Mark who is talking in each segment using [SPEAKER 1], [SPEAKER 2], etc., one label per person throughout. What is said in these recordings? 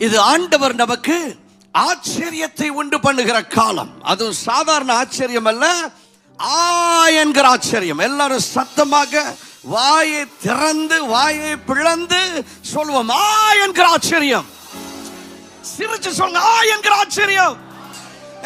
[SPEAKER 1] இது ஆண்டவர் நமக்கு ஆச்சரியத்தை உண்டு பண்ணுகிற காலம். அதுவும் சாதாரண ஆச்சரியம் அல்ல, என்கிற ஆச்சரியம். எல்லாரும் சத்தமாக வாயை திறந்து வாயை பிளந்து சொல்லுவோம், என்கிற ஆச்சரியம். சிரிச்சு சொல்லுங்க, என்கிற ஆச்சரியம்.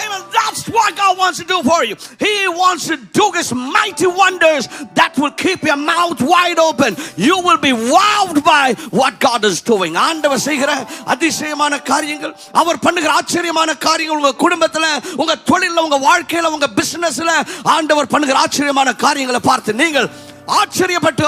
[SPEAKER 1] Amen. That's what God wants to do for you. He wants to do His mighty wonders that will keep your mouth wide open. You will be wowed by what God is doing. ஆண்டவர் செய்கிற அதிசயமான காரியங்கள், அவர் பண்ணுகிற ஆச்சரியமான காரியங்கள் உங்க குடும்பத்துல, உங்க தொழில்ல, உங்க வாழ்க்கையில, உங்க பிசினஸ்ல ஆண்டவர் பண்ணுகிற ஆச்சரியமான காரியங்களை பார்த்து நீங்கள் ஆச்சரியப்பட்டு,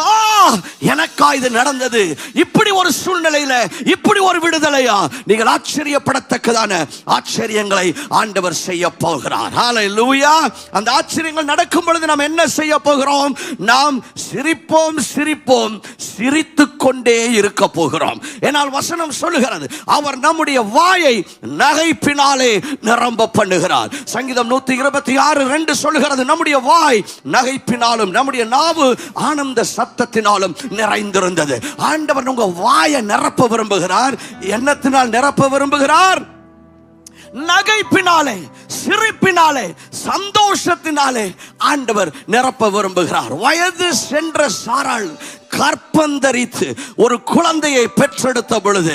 [SPEAKER 1] எனக்கா இது நடந்தது, இப்படி ஒரு சூழ்நிலையில இப்படி ஒரு விடுதலையா, நீங்கள் ஆச்சரியப்படத்தக்கதான ஆச்சரியங்களை ஆண்டவர் செய்ய போகிறார். ஹல்லேலூயா. அந்த ஆச்சரியங்கள் நடக்கும் பொழுது நாம் என்ன செய்ய போகிறோம்? நாம் சிரிப்போம், சிரிப்போம், சிரித்துக் கொண்டே இருக்க போகிறோம். ஏனால் வசனம் சொல்லுகிறது, அவர் நம்முடைய வாயை நகைப்பினாலே நிரம்ப பண்ணுகிறார். சங்கீதம் 126:2 சொல்லுகிறது, நம்முடைய வாய் நகைப்பினாலும் நம்முடைய நாவு ஆனந்த சத்தத்தினாலும் நிறைந்திருந்தது. ஆண்டவர் உங்க வாயை நிரப்ப விரும்புகிறார். என்னத்தினால் நிரப்ப விரும்புகிறார்? நகைப்பினாலே, சிரிப்பினாலே, சந்தோஷத்தினாலே ஆண்டவர் நிரப்ப விரும்புகிறார். வயது சென்ற சாராள் கற்பந்தரித்து ஒரு குழந்தையை பெற்றெடுத்த பொழுது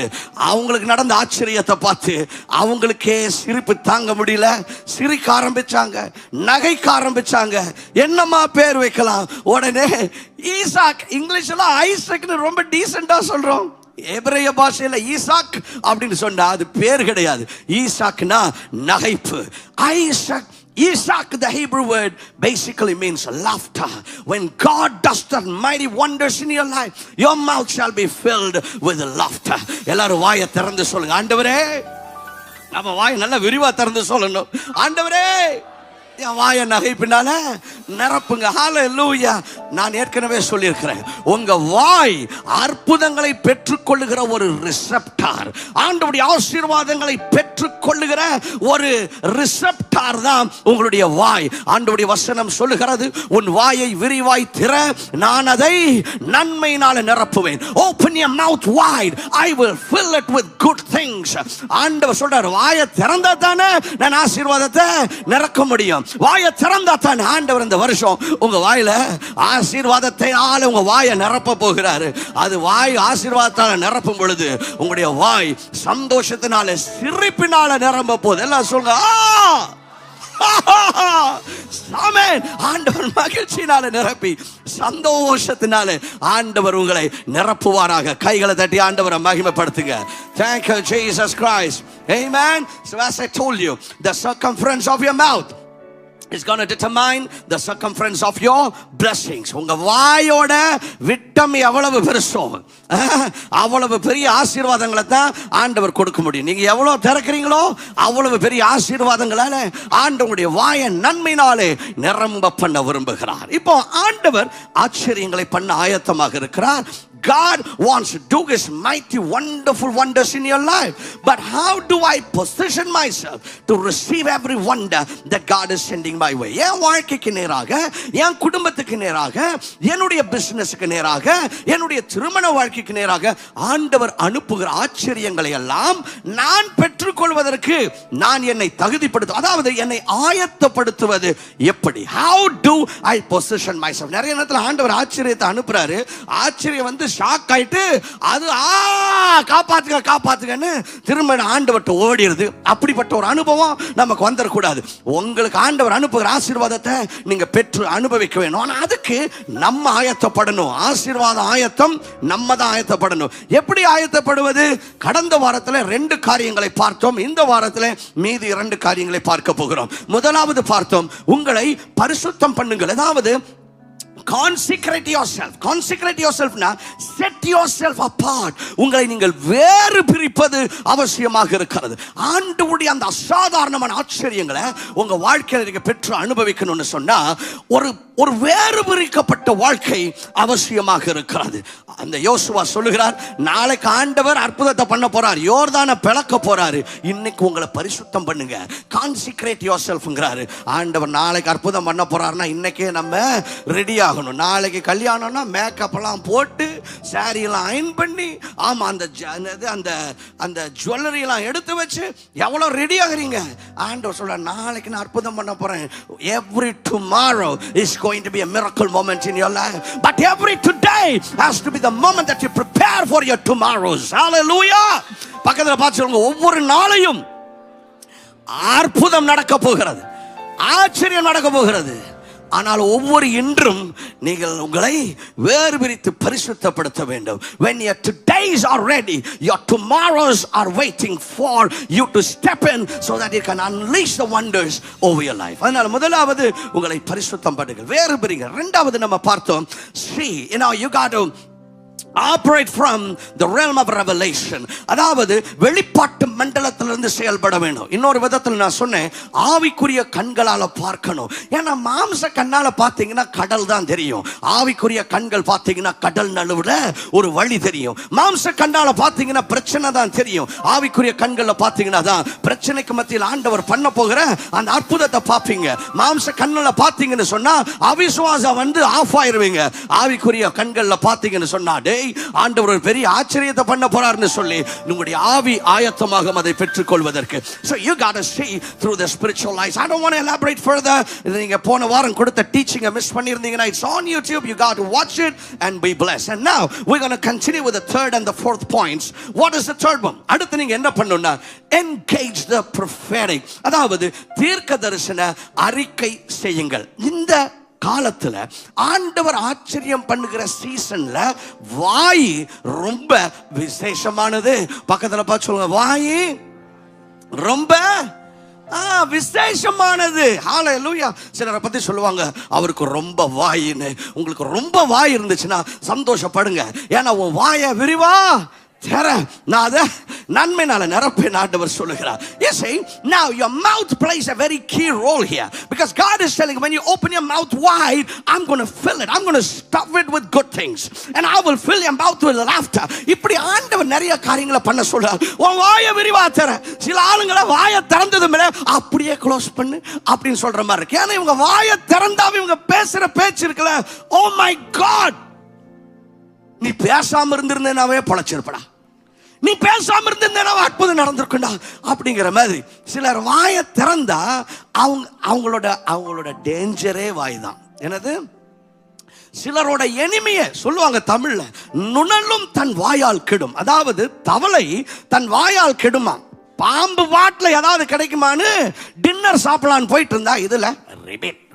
[SPEAKER 1] அவங்களுக்கு நடந்த ஆச்சரியத்தை பார்த்து அவங்களுக்கே சிரிப்பு தாங்க முடியல. சிரிக்க ஆரம்பிச்சாங்க, நகைக்க ஆரம்பிச்சாங்க. என்னமா பேர் வைக்கலாம்? உடனே ஈசாக், இங்கிலீஷ்ல ஐசக்னு ரொம்ப டீசெண்டா சொல்றோம். எபிரேய பாஷையில ஈசாக் அப்படின்னு சொன்னா அது பேர் கிடையாது. ஈசாக்னா நகைப்பு. Isaac, the Hebrew word, basically means laughter. When God does the mighty wonders in your life, your mouth shall be filled with laughter. எல்லாரும் வாயை திறந்து சொல்லுங்க, ஆண்டவரே. நம்ம வாயை நல்லா விரிவா திறந்து சொல்லணும், ஆண்டவரே என் வாயை நகைப்பினால நிரப்புங்க. ஹல்லேலூயா. நான் ஏற்கனவே சொல்லியிருக்கிறேன், உங்க வாய் அற்புதங்களை பெற்றுக்கொள்ளுகிற ஒரு ரிசெப்டார். ஆண்டவருடைய ஆசீர்வாதங்களை பெற்றுக்கொள்ளுகிற ஒரு ரிசெப்டார் தான் உங்களுடைய வாய். ஆண்டவருடைய வசனம் சொல்லுகிறது, உன் வாயை விரிவாய் திற, நான் அதை நன்மையினால நிரப்புவேன். Open your mouth wide, I will fill it with good things. ஆண்டவர் சொல்றார், வாயை திறந்தா தானே நான் ஆசீர்வாதத்தை நிரப்ப முடியும். வாயை திறந்தா தான் ஆண்டவர் இந்த வருஷம் உங்க வாயில ஆசீர்வாதத்தால உங்க வாயை நிரப்ப போகிறாரு. அது வாய் ஆசீர்வாதத்தால நிரப்பும் பொழுது உங்களுடைய வாய் சந்தோஷத்தினால, சிரிப்பினால நிரம்ப போகுது. எல்லாம் சொல்லுங்க, ஆமென். ஆண்டவர் மகிழ்ச்சியினால நிரப்பி சந்தோஷத்தினால ஆண்டவர் உங்களை நிரப்புவாராக. கைகளை தட்டி ஆண்டவரை மகிமைப்படுத்துங்க. Thank you Jesus Christ. Amen. So as I told you, the circumference of your mouth is going to determine the circumference of your blessings. உங்க வாயோட விட்டம் எவ்வளவு பெருசோ அவ்வளவு பெரிய ஆசீர்வாதங்களை தான் ஆண்டவர் கொடுக்க முடியும். நீங்க எவ்வளவு திறக்கிறீங்களோ அவ்வளவு பெரிய ஆசீர்வாதங்களால ஆண்டவருடைய வாயை நன்மையினாலே நிரம்ப பண்ண விரும்புகிறார். இப்போ ஆண்டவர் ஆச்சரியங்களை பண்ண ஆயத்தமாக இருக்கிறார். God wants to do His mighty wonderful wonders in your life. But how do I position myself to receive every wonder that God is sending my way? என் வாழ்க்கைக்கு நேராக, என் குடும்பத்துக்கு நேராக, என்னுடைய பிசினஸ்க்கு நேராக, என்னுடைய திருமண வாழ்க்கைக்கு நேராக ஆண்டவர் அனுப்புகிற ஆச்சரியங்களை எல்லாம் நான் பெற்றுக்கொள்வதற்கு நான் என்னை தகுதிப்படுத்த, அதாவது என்னை ஆயத்தப்படுத்துவது எப்படி? How do I position myself? நிறைய நேரத்தில் ஆண்டவர் ஆச்சரியத்தை அனுப்புறாரு. ஆச்சரியம் வந்து ஷாக் ஆயிட்டு அது காப்பாத்துங்க காப்பாத்துங்கன்னு திரும்ப ஆண்டவர்ட்ட ஓடிடுது. அப்படிப்பட்ட ஒரு அனுபவம் நமக்கு வந்துடக்கூடாது. உங்களுக்கு ஆண்டவர் அனுப்புகிற ஆசீர்வாதத்தை நீங்க பெற்று அனுபவிக்க வேணும். ஆனா அதுக்கு நம்ம ஆயத்தப்படணும். ஆசீர்வாத ஆயத்தம் நம்ம தான் ஆயத்தப்படணும். எப்படி ஆயத்தப்படுவது? கடந்த வாரத்தில் 2 காரியங்களை பார்த்தோம். இந்த வாரத்தில் மீதி 2 காரியங்களை பார்க்க போகிறோம். முதலாவது பார்த்தோம், உங்களை பரிசுத்தம் பண்ணுங்கள். அதாவது consecrate yourself. Consecrate yourself na set yourself apart. உங்களை நீங்கள் வேறு பிரிப்பது அவசியமாக இருக்கிறது. ஆண்டவருடைய அந்த அசாதாரணமான ஆச்சரியங்களை உங்க வாழ்க்கையில் நீங்க பெற்று அனுபவிக்கணும்னு சொன்னா ஒரு வேறு பிரிக்கப்பட்ட வாழ்க்கை அவசியமாக இருக்கிறது. அந்த யோசுவா சொல்லுகிறார், நாளைக்கு ஆண்டவர் அற்புதத்தை பண்ண போறார், யோர்தானை பிளக்க போறாரு, இன்னைக்கு உங்களை பரிசுத்தம் பண்ணுங்க. கான்சிக்ரேட் யோர்செல்ஃப்ங்கறாரு. ஆண்டவர் நாளைக்கு அற்புதம் பண்ண போறாருன்னா இன்னைக்கே நம்ம ரெடி ஆகணும். ஆகணும். நாளைக்கு கல்யாணம்னா மேக்கப் எல்லாம் போட்டு சாரி எல்லாம் அயன் பண்ணி, ஆமா அந்த அந்த ஜுவல்லரி எல்லாம் எடுத்து வச்சு எவ்வளவு ரெடி ஆகுறீங்க. ஆண்டவர் சொல்ற, நாளைக்கு நான் அற்புதம் பண்ண போறேன். Every tomorrow is going to be a miracle moment in your life, but every today has to be the moment that you prepare for your tomorrows. Hallelujah. பக்கத்துல பார்த்து சொல்லுங்க, ஒவ்வொரு நாளையும் அற்புதம் நடக்க போகிறது, ஆச்சரியம் நடக்க போகிறது. ஆனால் ஒவ்வொரு இன்றும் நீங்கள் உங்களை வேறு பிரித்து பரிசுத்தப்படுத்த வேண்டும். When your todays are ready, your tomorrows are waiting for you to step in so that you can unleash the wonders over your life. அதனால முதலாவது உங்களை பரிசுத்தம் பண்ணுங்கள், வேறு பிரிங்க. இரண்டாவது நம்ம பார்த்தோம், see, you got to operate from the realm of revelation. அதாவது வெளிப்பாட்டு மண்டலத்திலிருந்து செயல்பட வேண்டும். இன்னொரு விதத்தில் நான் சொன்னேன், ஆவிக்குரிய கண்களால பார்க்கணும். ஏன்னா மாம்ச கண்ணால பார்த்தீங்கன்னா கடல் தான் தெரியும், ஆவிக்குரிய கண்கள் பார்த்தீங்கன்னா கடல் நடுவுல ஒரு வழி தெரியும். மாம்ச கண்ணால பார்த்தீங்கன்னா பிரச்சனை தான் தெரியும், ஆவிக்குரிய கண்கள்ல பார்த்தீங்கன்னா தான் பிரச்சனைக்கு மத்தியில் ஆண்டவர் பண்ண போகிற அந்த அற்புதத்தை பார்ப்பீங்க. மாம்ச கண்ணுல பார்த்தீங்கன்னு சொன்னா அவிசுவாசம் வந்து ஆஃப் ஆயிருவீங்க. ஆவிக்குரிய கண்கள்ல பார்த்தீங்கன்னு சொன்னா ஆண்டவர் ஒரு பெரிய ஆச்சரியத்தை பண்ண போறார்னு சொல்லி உங்களுடைய ஆவி ஆயத்தமாக அதை பெற்றுக்கொள்வதற்கு. So you got to see through the spiritual eyes. I don't want to elaborate further. நீங்க போன வாரம் கொடுத்த டீச்சிங்கை miss பண்ணிருந்தீங்கன்னா, it's on YouTube. You got to watch it and be blessed. And now we're going to continue with the third and the fourth points. What is the third one? அடுத்து நீங்க என்ன பண்ணணும்னா, engage the prophetic. அதாவது தீர்க்க தரிசன அறிக்கை செய்யுங்கள். இந்த காலத்துல ஆண்டவர் ஆச்சரியம் பண்ணுகிற சீசன்ல வாய் ரொம்ப விசேஷமானது. பக்கத்துல பார்த்து சொல்லுங்க, வாய் ரொம்ப விசேஷமானது. ஹல்லேலூயா. சிலரை பத்தி சொல்லுவாங்க, அவருக்கு ரொம்ப வாயின்னு. உங்களுக்கு ரொம்ப வாய் இருந்துச்சுன்னா சந்தோஷப்படுங்க. ஏன்னா உன் வாயை விரிவா நான் அதை நன்மைனால நிரப்பேன் ஆண்டவர் சொல்லுகிறார். You see, now your mouth plays a very key role here, because God is telling, when you open your mouth wide, I'm going to fill it, I'm going to stuff it with good things, and I will fill your mouth with laughter. இப்படி ஆண்டவர் நிறைய காரியங்களை பண்ண சொல்றார். உன் வாயை விரிவா தர. சில ஆளுங்களை வாயை திறந்தது மேல அப்படியே க்ளோஸ் பண்ணு அப்படின்னு சொல்ற மாதிரி இருக்கு. ஏன்னா இவங்க வாயை திறந்தாவே இவங்க பேசுற பேச்சு இருக்குல்ல, ஓ மை காட், நீ பேசாம இருந்திருந்தேனாவே பொழைச்சிருப்படா, நீ பேசாம இருந்திருந்தேனா அற்புதம் நடந்திருக்குண்டா அப்படிங்கிற மாதிரி. சிலர் வாயை திறந்தா அவங்களோட டேஞ்சரே வாய் தான். என்னது? சிலரோட எனிமையை சொல்லுவாங்க தமிழ்ல, நுணலும் தன் வாயால் கெடும். அதாவது தவளை தன் வாயால் கெடுமா. பாம்பு வாட்டில் ஏதாவது கிடைக்குமான்னு டின்னர் சாப்பிடலான்னு போயிட்டு இருந்தா இதுல ரிபீட்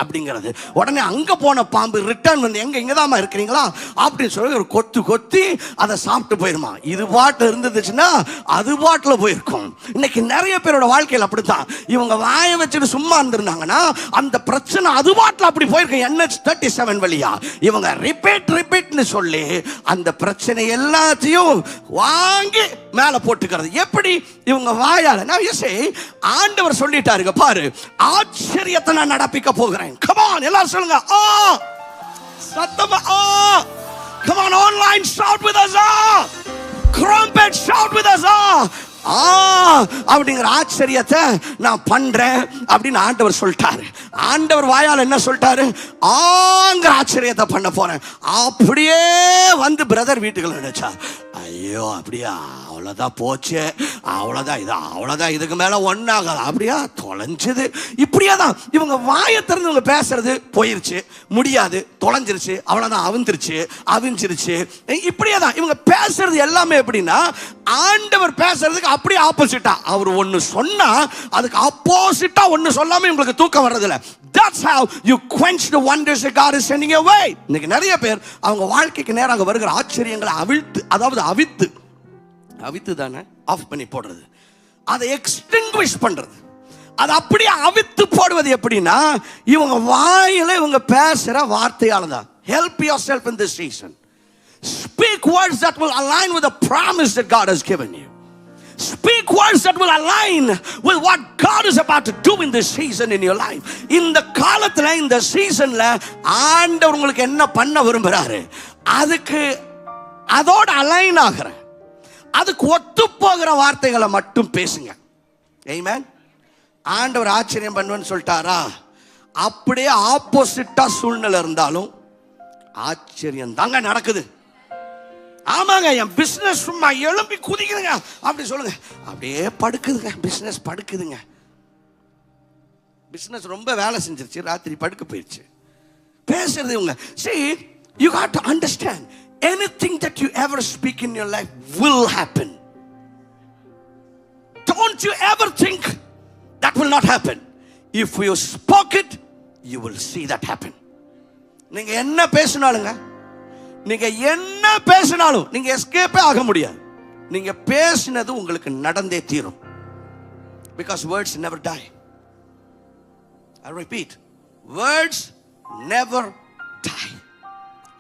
[SPEAKER 1] அப்படிங்கிறது. உடனே அங்க போன பாம்பு ரிட்டர்ன் வந்து, எங்க இங்கதாமா இருக்கிறீங்களா அப்படின்னு சொல்லி ஒரு கொத்து கொத்தி அதை சாப்பிட்டு போயிருமா. இது பாட்டு இருந்துச்சுன்னா அது பாட்டுல போயிருக்கும். இன்னைக்கு நிறைய பேரோட வாழ்க்கையில் அப்படித்தான். இவங்க வாயை வச்சுட்டு சும்மா இருந்திருந்தாங்கன்னா அந்த பிரச்சனை அது பாட்டுல அப்படி போயிருக்கும். NH37 வழியா இவங்க ரிப்பீட்னு சொல்லி அந்த பிரச்சனை எல்லாத்தையும் வாங்கி மேல போட்டுக்கிறது. எப்படி? இவங்க வாயால. ஆண்டவர் சொல்லிட்டாருங்க பாரு, ஆச்சரியத்தை நான் நடப்பிக்க போகிறேன். Come on, எல்லாரும் சொல்லுங்க, சத்தமா come on, online shout with us, trumpet shout with us, அப்படிங்கிற ஆச்சரியத்தை நான் பண்றேன் அப்படின்னு ஆண்டவர் சொல்லிட்டாரு. ஆண்டவர் வாயால் என்ன சொல்லிட்டாரு? ஆங்கிற ஆச்சரியத்தை பண்ண போறேன். அப்படியே வந்து பிரதர் வீட்டுக்குள்ள நினைச்சா, ஐயோ அப்படியா, அவ்வளவுதான் போச்சு, அவ்வளவுதான் இதுக்கு மேல ஒன்னாகாது, அப்படியா தொலைஞ்சது. இப்படியே தான் இவங்க வாயை திறந்து இவங்க பேசுறது போயிருச்சு, முடியாது, தொலைஞ்சிருச்சு, அவ்வளவுதான், அவிஞ்சிருச்சு. இப்படியே தான் இவங்க பேசுறது எல்லாமே. எப்படின்னா ஆண்டவர் பேசுறதுக்கு அப்படியே ஆப்போசிட்டா. அவர் ஒன்னு சொன்னா அதுக்கு ஆப்போசிட்டா ஒன்னு சொல்லாம இவங்களுக்கு தூக்கம் வர்றதில்ல. That's how you quench the wonders that God is sending your way. இன்னைக்கு நிறைய பேர் அவங்க வாழ்க்கைக்கு நேராக வருகிற ஆச்சரியங்களை அவித்து தானே ஆஃப் பண்ணி போடுறது, அதை எக்ஸ்டிங்விஷ் பண்றது, அது அப்படியே அவித்து போடுவது. எப்படின்னா இவங்க வாயில இவங்க பேசுற வார்த்தையால தான். Help yourself in this season. Speak words that will align with the promise that God has given you. Speak words that will align with what God is about to do in this season in your life. இந்த காலத்துல, இந்த சீசன்ல ஆண்டவர் உங்களுக்கு என்ன பண்ண விரும்புறாரு, அதுக்கு அதோட அலைன் ஆகிற, அதுக்கு ஒத்து போகிற வார்த்தைகளை மட்டும் பேசுங்க. ஆமென். ஆண்டவர் ஆச்சரியம் பண்ணுவேன்னு சொல்லிட்டாரா, அப்படியே ஆப்போசிட்டா சூழ்நிலை இருந்தாலும் ஆச்சரியம் தாங்க நடக்குது. ஆமாங்க, என் பிசினஸ் சும்மா எழும்பி குதிக்குதுங்க அப்படி சொல்லுங்க. அப்படியே படுக்குதுங்க, பிசினஸ் படுக்குதுங்க. பிசினஸ் ரொம்ப வேலை செஞ்சிருச்சு, ராத்திரி படுக்க போயிடுச்சு. பேசுறது இவங்க. See, you got to understand, anything that you ever speak in your life will happen. Don't you ever think that will not happen. If you spoke it, you will see that happen. நீங்க என்ன பேசினாலுங்க, நீங்க என்ன பேசினாலும் நீங்க எஸ்கேப்பே ஆக முடியாது. நீங்க பேசினது உங்களுக்கு நடந்தே தீரும். Because words never die. I repeat, words never die.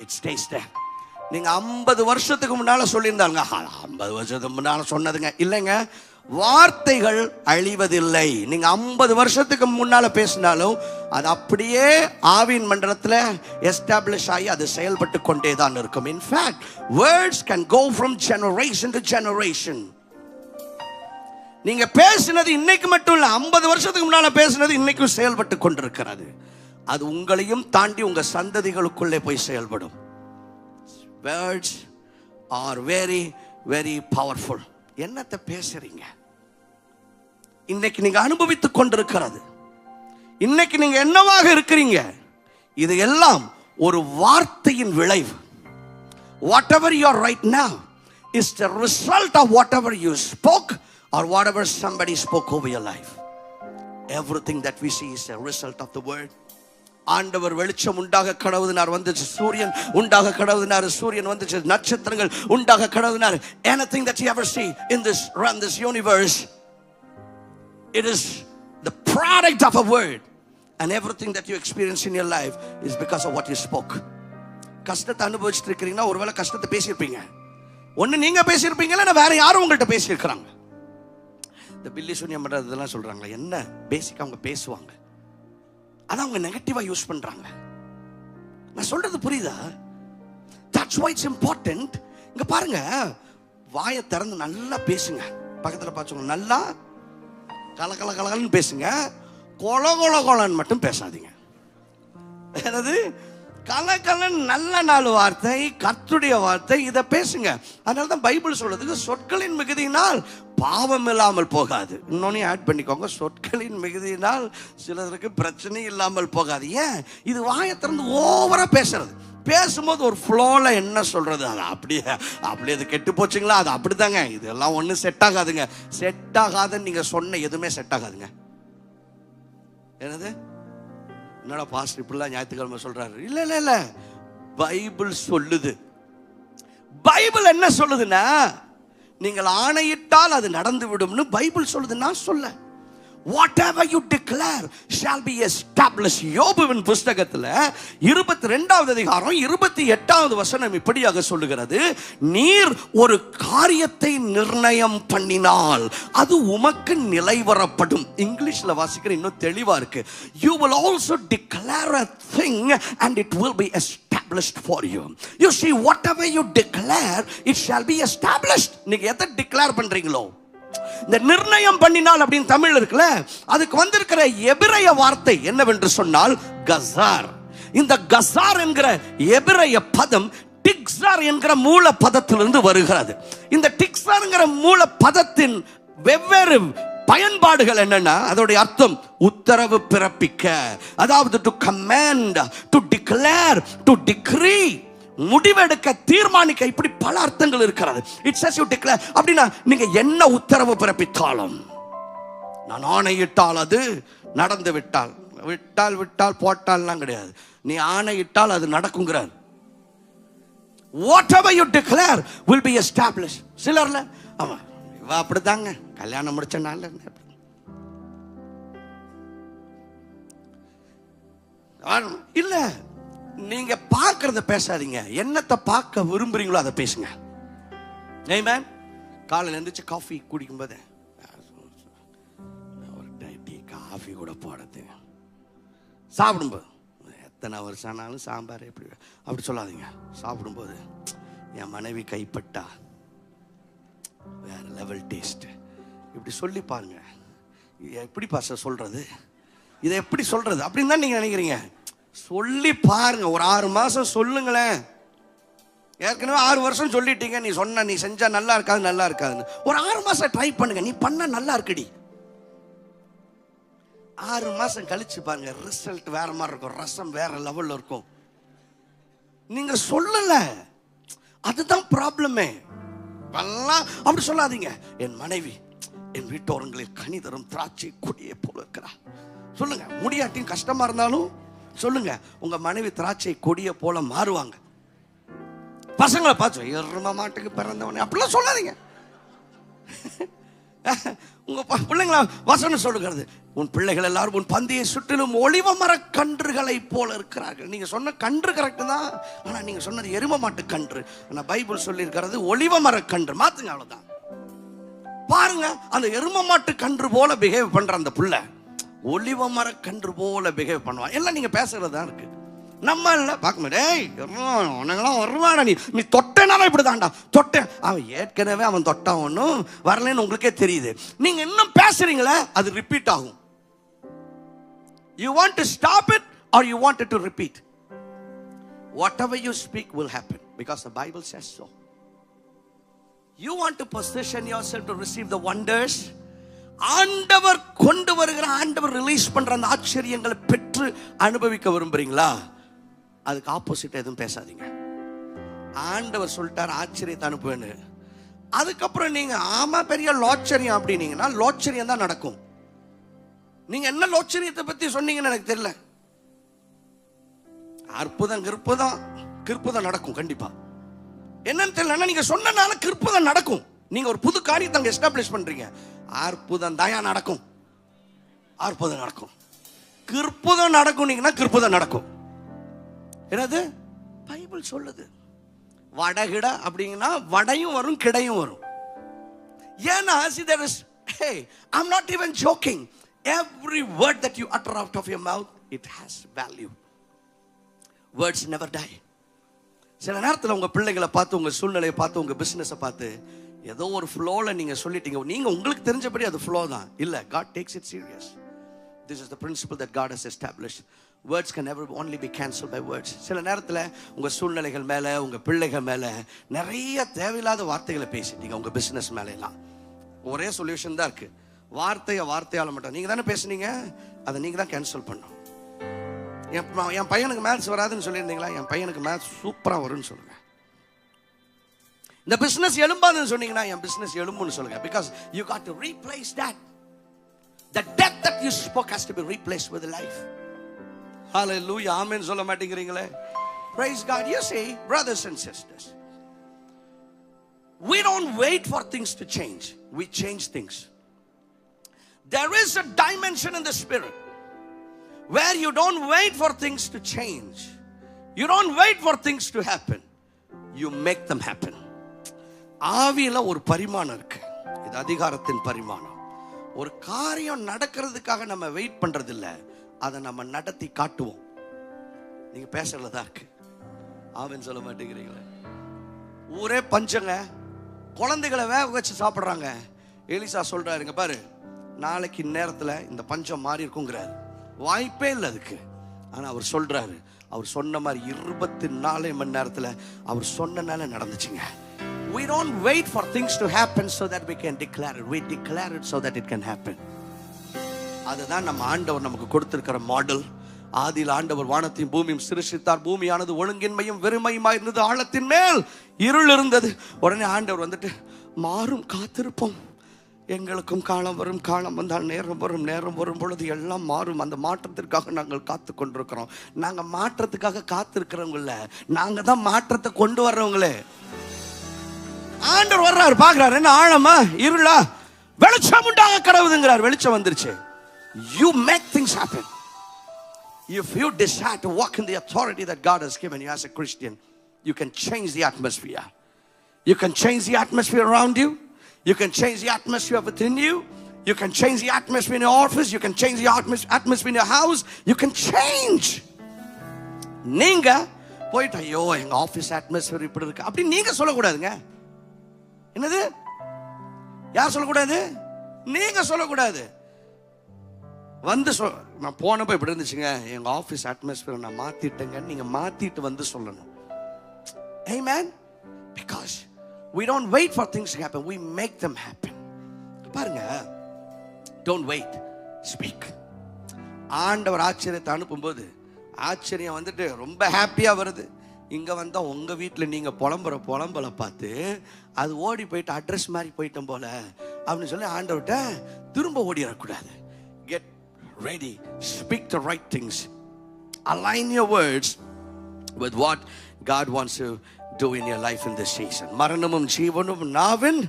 [SPEAKER 1] It stays there. நீங்க 50 வருஷத்துக்கு முன்னால சொல்லியிருந்தாங்க, 50 வருஷத்துக்கு முன்னால சொன்னதுங்க இல்லைங்க. வார்த்தைகள் அழிவதில்லை. நீங்க 50 வருஷத்துக்கு முன்னால பேசினாலும் அது அப்படியே ஆவின் மண்டலத்தில் எஸ்டாப்ளிஷ் ஆகி அது செயல்பட்டு கொண்டே தான் இருக்கும். In fact, words can go from generation to generation. நீங்க பேசினது இன்னைக்கு மட்டும் இல்ல, 50 வருஷத்துக்கு முன்னால பேசினது இன்னைக்கும் செயல்பட்டு கொண்டிருக்கிறது. அது உங்களையும் தாண்டி உங்க சந்ததிகளுக்குள்ளே போய் செயல்படும். Words are very very powerful. என்னத்தை பேசுறீங்க? இன்னைக்கு நீங்க அனுபவித்துக் கொண்டிருக்கிறது, இன்னைக்கு நீங்க என்னவாக இருக்கிறீங்க, இது எல்லாம் ஒரு வார்த்தையின் விளைவு. Whatever you are right now is the result of whatever you spoke or whatever somebody spoke over your life. Everything that we see is a result of the word. ஆண்டவர் வெளிச்சம் உண்டாக கடவுதினார், வந்துச்சு. சூரியன் உண்டாக கடவுதினார், சூரியன் வந்துச்சு. நட்சத்திரங்கள் உண்டாக கடவுதினார். Anything that you ever see in this run this universe, it is the product of a word. And everything that you experience in your life is because of what you spoke. கஷ்டத்தை அனுபவிச்சுட்டு இருக்கிறீங்கன்னா ஒருவேளை கஷ்டத்தை பேசியிருப்பீங்க. ஒன்று நீங்க பேசியிருப்பீங்க, இல்லை வேற யாரும் உங்கள்கிட்ட பேசியிருக்கிறாங்க. இந்த பில்லி சூன்யம் பண்றதெல்லாம் சொல்றாங்களே, என்ன பேசிக் அவங்க பேசுவாங்க, அதான் அவங்க நெகட்டிவா யூஸ் பண்றாங்க. நான் சொல்றது புரியுதா? That's why it's important. இங்க பாருங்க, வாயை திறந்து நல்லா பேசுங்க. பக்கத்துல பார்த்து நல்லா கலகல கலகலன்னு பேசுங்க. கொல கொல கொலன்னு மட்டும் பேசாதீங்க. என்னது கலகலன் நல்ல நாலு வார்த்தை, கர்த்தருடைய வார்த்தை, இதை பேசுங்க. அதனால தான் பைபிள் சொல்றதுக்கு சொற்களின் மிகுதியினால் பாவம் இல்லாமல் போகாது. இன்னொன்னு ஆட் பண்ணிக்கோங்க, சொற்களின் மிகுதியினால் சிலருக்கு பிரச்சனை இல்லாமல் போகாது. ஏன்? இது வாயை திறந்து ஓவரா பேசுறது. பேசும்போது ஒரு ஃப்ளோல என்ன சொல்றது, அது அப்படியே அது கெட்டு போச்சுங்களா, அது அப்படித்தாங்க. இதெல்லாம் ஒன்றும் செட் ஆகாதுங்க. செட் ஆகாதுன்னு நீங்க சொன்ன எதுவுமே செட் ஆகாதுங்க. என்னது என்னடா பாஸ்டர் இப்படிலாம் ஞாயிற்றுக்கிழமை சொல்றாரு? இல்ல இல்ல இல்ல, பைபிள் சொல்லுது. பைபிள் என்ன சொல்லுதுன்னா, நீங்கள் ஆணையிட்டால் அது நடந்து விடும்னு பைபிள் சொல்லுது, நான் சொல்ல. Whatever you declare shall be established. யோபுவின் புஸ்தகத்தில் 22வது அதிகாரம் 28வது வசனம் இப்படியாக சொல்லுகிறது, நீர் ஒரு காரியத்தை நிர்ணயம் பண்ணினால் அது உமக்கு நிலைவரப்படும். இங்கிலீஷ்ல வாசிக்கிற இன்னும் தெளிவா இருக்கு. You will also declare a thing and it will be established for you. You see, whatever you declare, it shall be established. நீங்க எதை டிக்ளேர் பண்றீங்களோ, இந்த நிர்ணயம் பண்ணினால் அப்படின்னு தமிழ் இருக்குல்ல, அதுக்கு வந்திருக்கிற எபிரேய வார்த்தை என்னவென்று சொன்னால் கசார். இந்த கசார் என்கிற எபிரேய பதம் டிக்ஸார் என்கிற மூல பதத்திலிருந்து வருகிறது. இந்த டிக்ஸார்ங்கிற மூல பதத்தின் வெவ்வேறு பயன்பாடுகள் என்னன்னா, அதோடைய அர்த்தம் உத்தரவு பிறப்பிக்க, அதாவது to command, to declare, to decree, முடிவெடுக்க, தீர்மானிக்க, இப்படி பல அர்த்தங்கள் இருக்கிறது. இட் சேஸ் யூ டிக்ளேர் அப்படின்னா நீங்க என்ன உத்தரவு பிறப்பித்தாலும், நான் ஆணையிட்டால் அது நடந்து விட்டால், விட்டால் விட்டால் போட்டால்லாம் கிடையாது, நீ ஆணையிட்டால் அது நடக்குங்கிறார். whatever you declare will be established. சிலர்ல ஆமா இவ அப்படிதாங்க, கல்யாணம் முடிச்ச நாள்ல இல்ல, நீங்க பார்க்கறத பேசாதீங்க, என்னத்தை பார்க்க விரும்புறீங்களோ அதை பேசுங்க. ஆமென். காலையில எழுந்திரிச்சு காஃபி குடிக்கும்போது ஒரு டீ காஃபி கூட போடுறது, சாப்பிடும்போது எத்தனை வருஷம் ஆனாலும் சாம்பார் எப்படி அப்படி சொல்லாதீங்க. சாப்பிடும்போது என் மனைவி கைப்பட்டா வேற லெவல் டேஸ்ட், இப்படி சொல்லி பாருங்க. எப்படி பாஸ்டர் சொல்றது, இதை எப்படி சொல்றது அப்படின்னு தான் நீங்க நினைக்கிறீங்க. சொல்லி பாருங்க. ஒரு 6 மாசம் சொல்லுங்களேன். ஏற்கனவே 6 வருஷம் சொல்லிட்டீங்க, நீ சொன்ன நீ செஞ்சா நல்லா இருக்காது நல்லா இருக்காதுன்னு. ஒரு 6 மாசம் ட்ரை பண்ணுங்க, நீ பண்ண நல்லா இருக்குடி. 6 மாசம் கழிச்சு பாருங்க, ரிசல்ட் வேற மாதிரி இருக்கும், ரசம் வேற லெவல்ல இருக்கும். நீங்க சொல்லல, அதுதான் ப்ராப்ளமே. அப்படி சொல்லாதீங்க. என் மனைவி என் வீட்டோரங்களில் கனி தரும் திராட்சை கொடியை போல இருக்கிறார். சொல்லுங்க. முடியாட்டியும் கஷ்டமா இருந்தாலும் சொல்லுங்க, உங்க மனைவி திராட்சை கொடியை போல மாறுவாங்க. பசங்களை பார்த்து எரும மாட்டுக்கு பிறந்தவனே அப்படிலாம் சொல்லாதீங்க. உங்க பிள்ளைங்களா வசனம் சொல்லுகிறது, உன் பிள்ளைகள் எல்லாரும் உன் பந்தியை சுற்றிலும் ஒளிவ மர கன்றுகளை போல இருக்கிறார்கள். நீங்க சொன்ன கன்று கரெக்ட் தான், ஆனா நீங்க சொன்னது எரும மாட்டு கன்று. ஆனா பைபிள் சொல்லி இருக்கிறது ஒளிவ மர கன்று. மாத்துங்க, அவ்வளவுதான். பாருங்க, அந்த எரும மாட்டு கன்று போல பிஹேவ் பண்ற அந்த புள்ள ஒளிவ மர கன்று போல பிஹேவ் பண்ணுவான். எல்லாம் நீங்க பேசுறது தான் இருக்கு. நம்ம இல்ல பார்க்க முடியும். வருவாடா நீ தொட்டனால இப்படிதான்டா தொட்டேன். அவன் ஏற்கனவே அவன் தொட்டான், ஒன்றும் வரலன்னு உங்களுக்கே தெரியுது. நீங்க இன்னும் பேசுறீங்களே, அது ரிப்பீட் ஆகும். You want to stop it or you want it to repeat? Whatever you speak will happen because the Bible says so. You want to position yourself to receive the wonders. ஆண்டவர் கொண்டு வருகிற, ஆண்டவர் release பண்ற அந்த ஆச்சரியங்களை பெற்று அனுபவிக்க விரும்புறீங்களா? அதுக்கு ஆப்போசிட் எதுவும் பேசாதீங்க. ஆண்டவர் சொல்லிட்டார் ஆச்சரியத்தை அனுப்புவேன்னு, அதுக்கப்புறம் நீங்க ஆமா பெரிய லோச்சரியம் அப்படின்னீங்கன்னா லோச்சரியம் தான் நடக்கும். நீங்க என்ன லோச்சரியத்தை பத்தி சொன்னீங்கன்னு எனக்கு தெரியல. அற்புதம் கிற்புதம் நடக்கும் கண்டிப்பா. என்னன்னு தெரியல, நீங்க சொன்னனால கிற்புதம் நடக்கும். நீங்க ஒரு புது காரியத்தை அங்க எஸ்டாப்ளிஷ் பண்றீங்க. அற்புதம் தயா நடக்கும், அற்புதம் நடக்கும். கிற்புதம் நடக்கும் நீங்கன்னா கிற்புதம் நடக்கும். என்னது பைபிள் சொல்லுது. வடகிட அப்படிங்கன்னா வடையும் வரும் கிடையும் வரும். ஏன்னா see there is, hey, I'm not even joking. Every word that you utter out of your mouth, it has value. Words never die. சில நேரத்தில் உங்க பிள்ளைகளை பார்த்து, உங்க சூழ்நிலையை பார்த்து, உங்க பிசினஸை பார்த்து ஏதோ ஒரு ஃப்ளோல நீங்க சொல்லிட்டீங்க. நீங்க உங்களுக்கு தெரிஞ்சபடி அது ஃப்ளோ தான் இல்ல. God takes it serious. This is the principle that God has established. Words can never only be cancelled by words. சில நேரத்தில் உங்க சூழ்நிலைகள் மேல, உங்க பிள்ளைகள் மேல நிறைய தேவையில்லாத வார்த்தைகளை பேசிட்டீங்க. உங்க பிசினஸ் மேல எல்லாம் ஒரே சொல்யூஷன் தான் இருக்கு. வார்த்தையால மட்டும். நீங்க தானே பேசுனீங்க, அதை நீங்க தான் கேன்சல் பண்ணணும். என் பையனுக்கு மேத்ஸ் வராதுன்னு சொல்லியிருந்தீங்களா? என் பையனுக்கு மேத்ஸ் சூப்பரா வரும்னு சொல்லுங்க. இந்த பிசினஸ் எழும்பாதுன்னு சொன்னீங்கன்னா என் பிசினஸ் எழும்புன்னு சொல்லுங்க. Because you got to replace that. The death that you spoke has to be replaced with life. Hallelujah. Amen. சொல்ல மாட்டேங்கிறீங்களே. Praise God. You see, brothers and sisters, we don't wait for things to change. We change things. There is a dimension in the spirit where you don't wait for things to change. You don't wait for things to happen. You make them happen. ஆவியில ஒரு பரிமாணம் இருக்கு. இது அதிகாரத்தின் பரிமாணம். ஒரு காரியம் நடக்கிறதுக்காக நம்ம வெயிட் பண்றது இல்ல, அதை நம்ம நடத்தி காட்டுவோம். நீங்க பேசுறதுல தான் இருக்கு. ஆமென் சொல்ல மாட்டேங்கிறீங்களே. ஊரே பஞ்சங்க, குழந்தைகளை வேக வச்சு சாப்பிடுறாங்க. எலிசா சொல்றாருங்க, பாரு நாளைக்கு நேரத்துல இந்த பஞ்சம் மாறி இருக்குங்கிறாரு. வாய்ப்பே இல்லை அதுக்கு. ஆனா அவர் சொல்றாரு, அவர் சொன்ன மாதிரி 24 மணி நேரத்துல அவர் சொன்னனால நடந்துச்சுங்க. We don't wait for things to happen so that we can declare it. We declare it so that it can happen. அதுதான் நம்ம ஆண்டவர் நமக்கு கொடுத்திருக்கிற மாடல். ஆதியில் ஆண்டவர் வானத்தையும் பூமியும் சிருஷ்டித்தார். பூமியானது ஒழுங்கின்மையும் வெறுமையுமாய் இருந்தது, ஆழத்தின் மேல் இருள் இருந்தது. உடனே ஆண்டவர் வந்துட்டு, மாறும் காத்திருப்போம், எங்களுக்கும் காலம் வரும், காலம் வந்தால் நேரம் வரும், நேரம் வரும் பொழுது எல்லாம் மாறும். அந்த மாற்றத்திற்காக நாங்கள் காத்து கொண்டிருக்கிறோம். நாங்கள் மாற்றத்துக்காக காத்திருக்கிறவங்கள, நாங்க தான் மாற்றத்தை கொண்டு வர்றவங்களே. ஆண்டவர் வர்றாரு, பாக்குறாரு, என்ன ஆழமா இருளா, வெளிச்சம் உண்டாக கடவுதுங்கிறார். வெளிச்சம் வந்துருச்சு. You make things happen. If you decide to walk in the authority that God has given you as a Christian, you can change the atmosphere. You can change the atmosphere around you. You can change the atmosphere within you. You can change the atmosphere in your office. You can change the atmosphere in your house. You can change. நீங்க போயிட்டு, ஐயோ எங்க office atmosphere இப்படி இருக்கு அப்படி நீங்க சொல்லக்கூடாதுங்க. என்னது? யார் சொல்லக்கூடாது? நீங்க சொல்லக்கூடாது. வந்து நான் போனப்போ இப்படி இருந்துச்சுங்க, எங்கள் ஆஃபீஸ் அட்மாஸ்பியர் நான் மாற்றிட்டேங்கன்னு நீங்கள் மாற்றிட்டு வந்து சொல்லணும். Amen? Because we don't wait for things to happen, we make them happen. பாருங்க, don't wait, speak. ஆண்டவர் ஆச்சரியத்தை அனுப்பும்போது ஆச்சரியம் வந்துட்டு ரொம்ப ஹாப்பியாக வருது. இங்கே வந்தால் உங்கள் வீட்டில் நீங்கள் புலம்பலை பார்த்து அது ஓடி போயிட்டு அட்ரஸ் மாதிரி போயிட்டோம் போல அப்படின்னு சொல்லி ஆண்டவர்கிட்ட திரும்ப ஓடிடக்கூடாது. Get ready, speak the right things, align your words with what God wants to do in your life in this season. மரணமும் ஜீவனும் நாவின்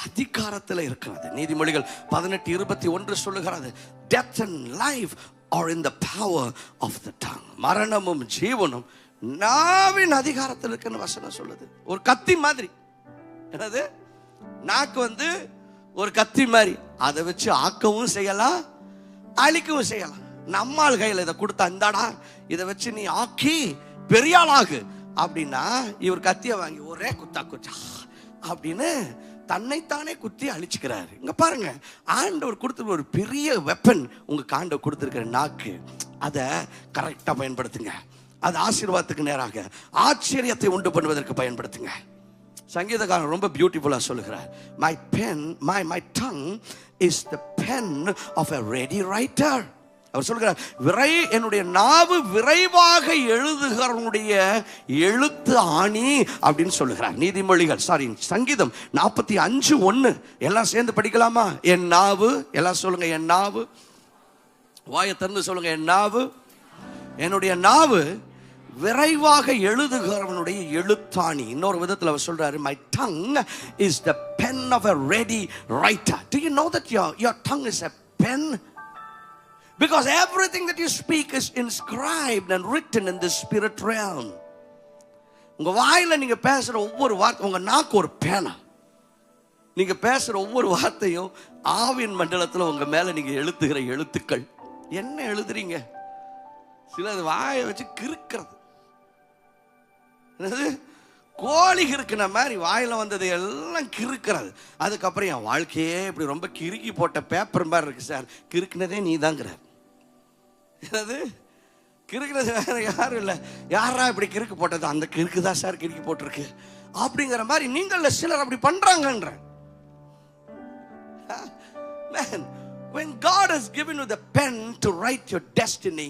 [SPEAKER 1] அதிகாரத்தில் இருக்கிறது. நீதிமொழிகள் 18:21 சொல்லுகிறது, death and life are in the power of the tongue. மரணமும் ஜீவனும் நாவின் அதிகாரத்தில் இருக்குன்னு வசனம் சொல்லுது. ஒரு கத்தி மாதிரி. என்னது? நாக்கு வந்து ஒரு கத்தி மாதிரி. அதை வச்சு ஆக்கவும் செய்யலாம், அழிக்கவும் செய்யலாம். நம்மால் கையில் இதை கொடுத்தா, இந்தாடா இதை வச்சு நீ ஆக்கி பெரிய ஆளாகு அப்படின்னா, இவர் கத்தியை வாங்கி ஒரே குத்தா அப்படின்னு தன்னைத்தானே குத்தி அழிச்சுக்கிறாரு. இங்க பாருங்க, ஆண்டவர் கொடுத்துருக்க ஒரு பெரிய வெப்பன் உங்களுக்கு ஆண்டவர் கொடுத்துருக்கிற நாக்கு. அதை கரெக்டாக பயன்படுத்துங்க. அது ஆசீர்வாதத்துக்கு நேராக ஆச்சரியத்தை உண்டு பண்ணுவதற்கு பயன்படுத்துங்க. சங்கீதக்காரன் ரொம்ப பியூட்டிஃபுல்லா சொல்லுகிறார், my tongue is the pen of a ready writer. அவர் சொல்கிறார், என்னுடைய நாவு விரைவாக எழுதுகிறவனுடைய எழுத்து ஆணி அப்படின்னு சொல்லுகிறார். நீதிமொழிகள் சங்கீதம் 45:1 எல்லாம் சேர்ந்து படிக்கலாமா? என் நாவு, எல்லாம் சொல்லுங்க, என் நாவு. வாயை திறந்து சொல்லுங்க, என் நாவு. என்னுடைய நாவு விரைவாக எழுதுகிறவனுடைய எழுத்தாணி. இன்னொரு விதத்தில் அவர் சொல்றாரு, my tongue is the pen of a ready writer. Do you know that your tongue is a pen? Because everything that you speak is inscribed and written in the spirit realm. உங்க வாயில நீங்க பேசுற ஒவ்வொரு வார்த்தை, உங்க நாக்கு ஒரு பேனா. நீங்க பேசுற ஒவ்வொரு வார்த்தையும் ஆவின் மண்டலத்தில் உங்க மேல நீங்க எழுத்துகிற எழுத்துக்கள். என்ன எழுதுறீங்க? சிலது வாயை வச்சு கிறுக்கிறது. கோழி கிறுக்கின மாதிரி வாயில வந்தது எல்லாம் கிறுக்கிறது. அதுக்கப்புறம் என் வாழ்க்கையே இப்படி ரொம்ப கிறுக்கி போட்ட பேப்பர் மாதிரி இருக்கு சார். கிறுக்கினதே நீ தாங்கிறார். என்னது கிறுக்கினது வேற யாரும் இல்லை. யாரா இப்படி கிறுக்கு போட்டது? அந்த கிறுக்கு தான் சார் கிறுக்கி போட்டிருக்கு அப்படிங்கிற மாதிரி நீங்கள சிலர் அப்படி பண்றாங்கன்ற. Man, when God has given you the pen to write your destiny,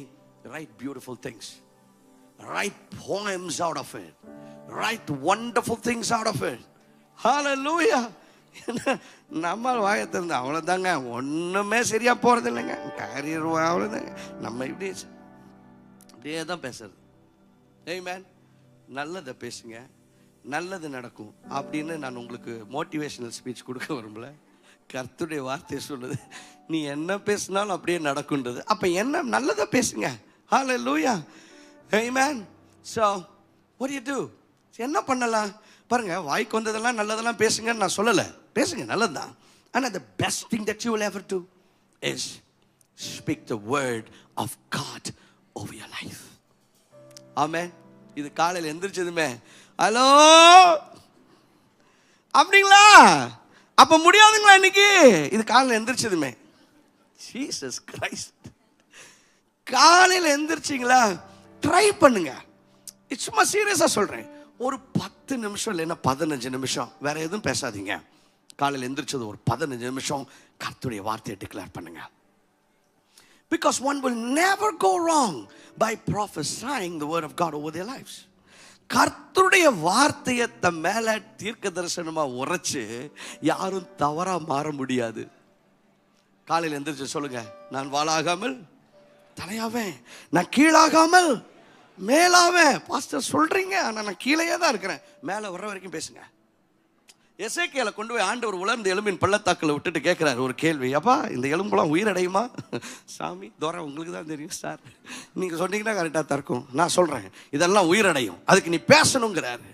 [SPEAKER 1] write beautiful things, write poems out of it, write wonderful things out of it. Hallelujah. நம்ம வாயத்தை இருந்தா அவ்வளோதாங்க, ஒன்றுமே சரியா போறது இல்லைங்க. கேரியர் அவ்வளோதாங்க. நம்ம இப்படியே தான் பேசுறது. ஆமென். நல்லதை பேசுங்க, நல்லது நடக்கும் அப்படின்னு நான் உங்களுக்கு மோட்டிவேஷனல் ஸ்பீச் கொடுக்க விரும்பல. கர்த்தருடைய வார்த்தை சொல்லுது, நீ என்ன பேசினாலும் அப்படியே நடக்குன்றது. அப்ப என்ன நல்லதை பேசுங்க. Hallelujah. Amen. So what do you do? என்ன பண்ணலாம் பாருங்க. வாய்க்கு வந்ததெல்லாம் நல்லதெல்லாம் பேசுங்கன்னு நான் சொல்லலை. பேசுங்க, நல்லதுதான். ஆனால் the best thing that you will ever do is speak the word of God over your life. Amen. இது காலையில் எந்திரிச்சதுமே ஹலோ அப்படிங்களா? அப்ப முடியாதுங்களா இன்னைக்கு? இது காலையில் எந்திரிச்சதுமே ஜீசஸ் கிரைஸ்ட். காலையில் எந்திரிச்சிங்களா? ட்ரை பண்ணுங்க. சும்மா சீரியஸா சொல்றேன். ஒரு 10 நிமிஷம் இல்லைன்னா 15 நிமிஷம் வேற எதுவும் பேசாதீங்க. காலையில் எந்திரிச்சது ஒரு 15 நிமிஷம் கர்த்தருடைய வார்த்தையை டிக்ளேர் பண்ணுங்க. Because one will never go wrong by prophesying the word of God over their lives. கர்த்தருடைய வார்த்தையை தம் மேல தீர்க்க தரிசனமா உரைச்சு யாரும் தவறா மாற முடியாது. காலையில் எந்திரிச்சு சொல்லுங்க, நான் வாளாகாமல் தலையாவேன், நான் கீழாகாமல் மேலாவேன். பாஸ்டர் சொல்றீங்க, ஆனா நான் கீழே தான் இருக்கிறேன். மேல வர்ற வரைக்கும் பேசுங்க. எசேக்கியேலை கொண்டு போய் ஆண்டவர் உலர்ந்த எலும்பின் பள்ளத்தாக்கில் விட்டுட்டு கேட்கிறாரு ஒரு கேள்வி. அப்பா, இந்த எலும்புலாம் உயிரடையுமா? சாமி தோற உங்களுக்கு தான் தெரியும் சார், நீங்க சொன்னீங்கன்னா கரெக்டாக தான் இருக்கும். நான் சொல்றேன் இதெல்லாம் உயிரடையும், அதுக்கு நீ பேசணுங்கிறாரு.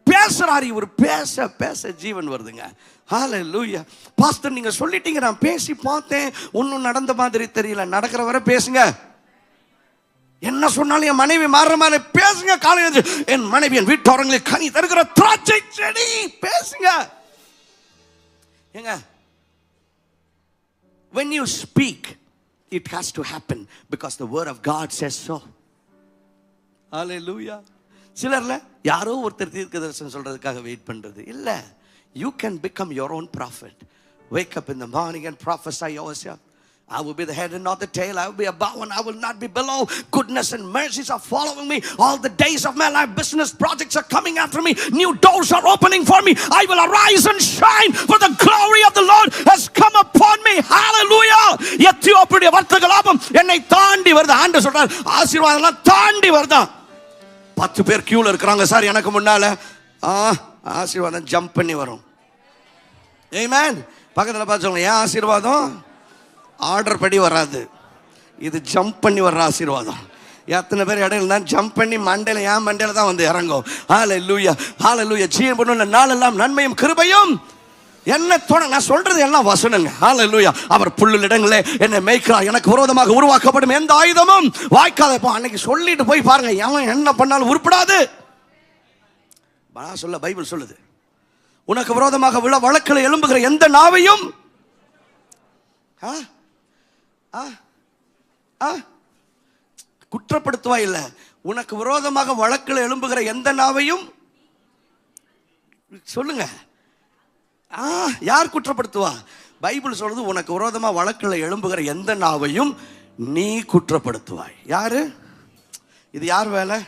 [SPEAKER 1] பேசுறாரு இவர். பேச பேச ஜீவன் வருதுங்க. ஹல்லேலூயா. பாஸ்டர் நீங்க சொல்லிட்டீங்க, நான் பேசி பார்த்தேன், ஒன்றும் நடந்த மாதிரி தெரியல. நடக்கிற வரை பேசுங்க. என்ன சொன்னாலும் என் மனைவி மாறுற மாதிரி பேசுங்க. காலையில் என் மனைவி என் வீட்டோரங்களில் கனி தருகிற திராட்சை செடி பேசுங்க. ஏங்க, when you speak, It has to happen because the word of God says so. Hallelujah. சிலர்ல யாரோ ஒருத்தர் தீர்க்கதரிசனம் சொல்றதுக்காக வெயிட் பண்றது இல்ல. You can become your own prophet. Wake up in the morning and prophesy yourself. I will be the head and not the tail. I will be above and I will not be below. Goodness and mercies are following me all the days of my life. Business projects are coming after me. New doors are opening for me. I will arise and shine, for the glory of the Lord has come upon me. Hallelujah. எத்தியோப்பியுடைய வர்த்தக லாபம் என்னை தாண்டி வருது. ஆண்டவர் சொல்றார், ஆசீர்வாதம் தாண்டி வருதா. 10 பேர் கியூல இருக்காங்க சார் எனக்கு முன்னால. ஆசீர்வாதம் ஜம்ப் பண்ணி வரும். ஆமென். பக்கத்துல பார்த்து சொல்லுங்க, ஏன் ஆசீர்வாதம் ஆர்டர் படி வராது, இது ஜம்ப் பண்ணி வர்ற ஆசீர்வாதம். எத்தனை பேர் இடையில தான் ஜம்ப் பண்ணி மண்டையில, ஏன் மண்டையில தான் வந்து இறங்கும். ஹல்லேலூயா, ஹல்லேலூயா. ஜீவனுள்ள நாளெல்லாம் நன்மையும் கிருபையும் என்ன தோண. நான் சொல்றது எல்லாம் வசனங்க. ஹல்லேலூயா. அவர் புல்லுள்ள இடங்களே என்னை மேய்க்கிறார், எனக்கு விரோதமாக உருவாக்கப்படும் எந்த ஆயுதமும் வாய்க்காத. இப்போ அன்னைக்கு சொல்லிட்டு போய் பாருங்க, எவன் என்ன பண்ணாலும் உருப்படாது. சொல்ல பைபிள் சொல்லுது, உனக்கு விரோதமாக விழ வழக்கில் எழும்புகிற எந்த நாவையும் குற்றப்படுத்துவா இல்ல, உனக்கு விரோதமாக வழக்கில் எழும்புகிற எந்த நாவையும் சொல்லுங்க. யார் குற்றப்படுத்துவா? பைபிள் சொல்றது, உனக்கு விரோதமா வழக்கில் எழும்புகிற எந்த நாவையும் நீ குற்றப்படுத்துவாய். யாரு இது? யார் வேலை?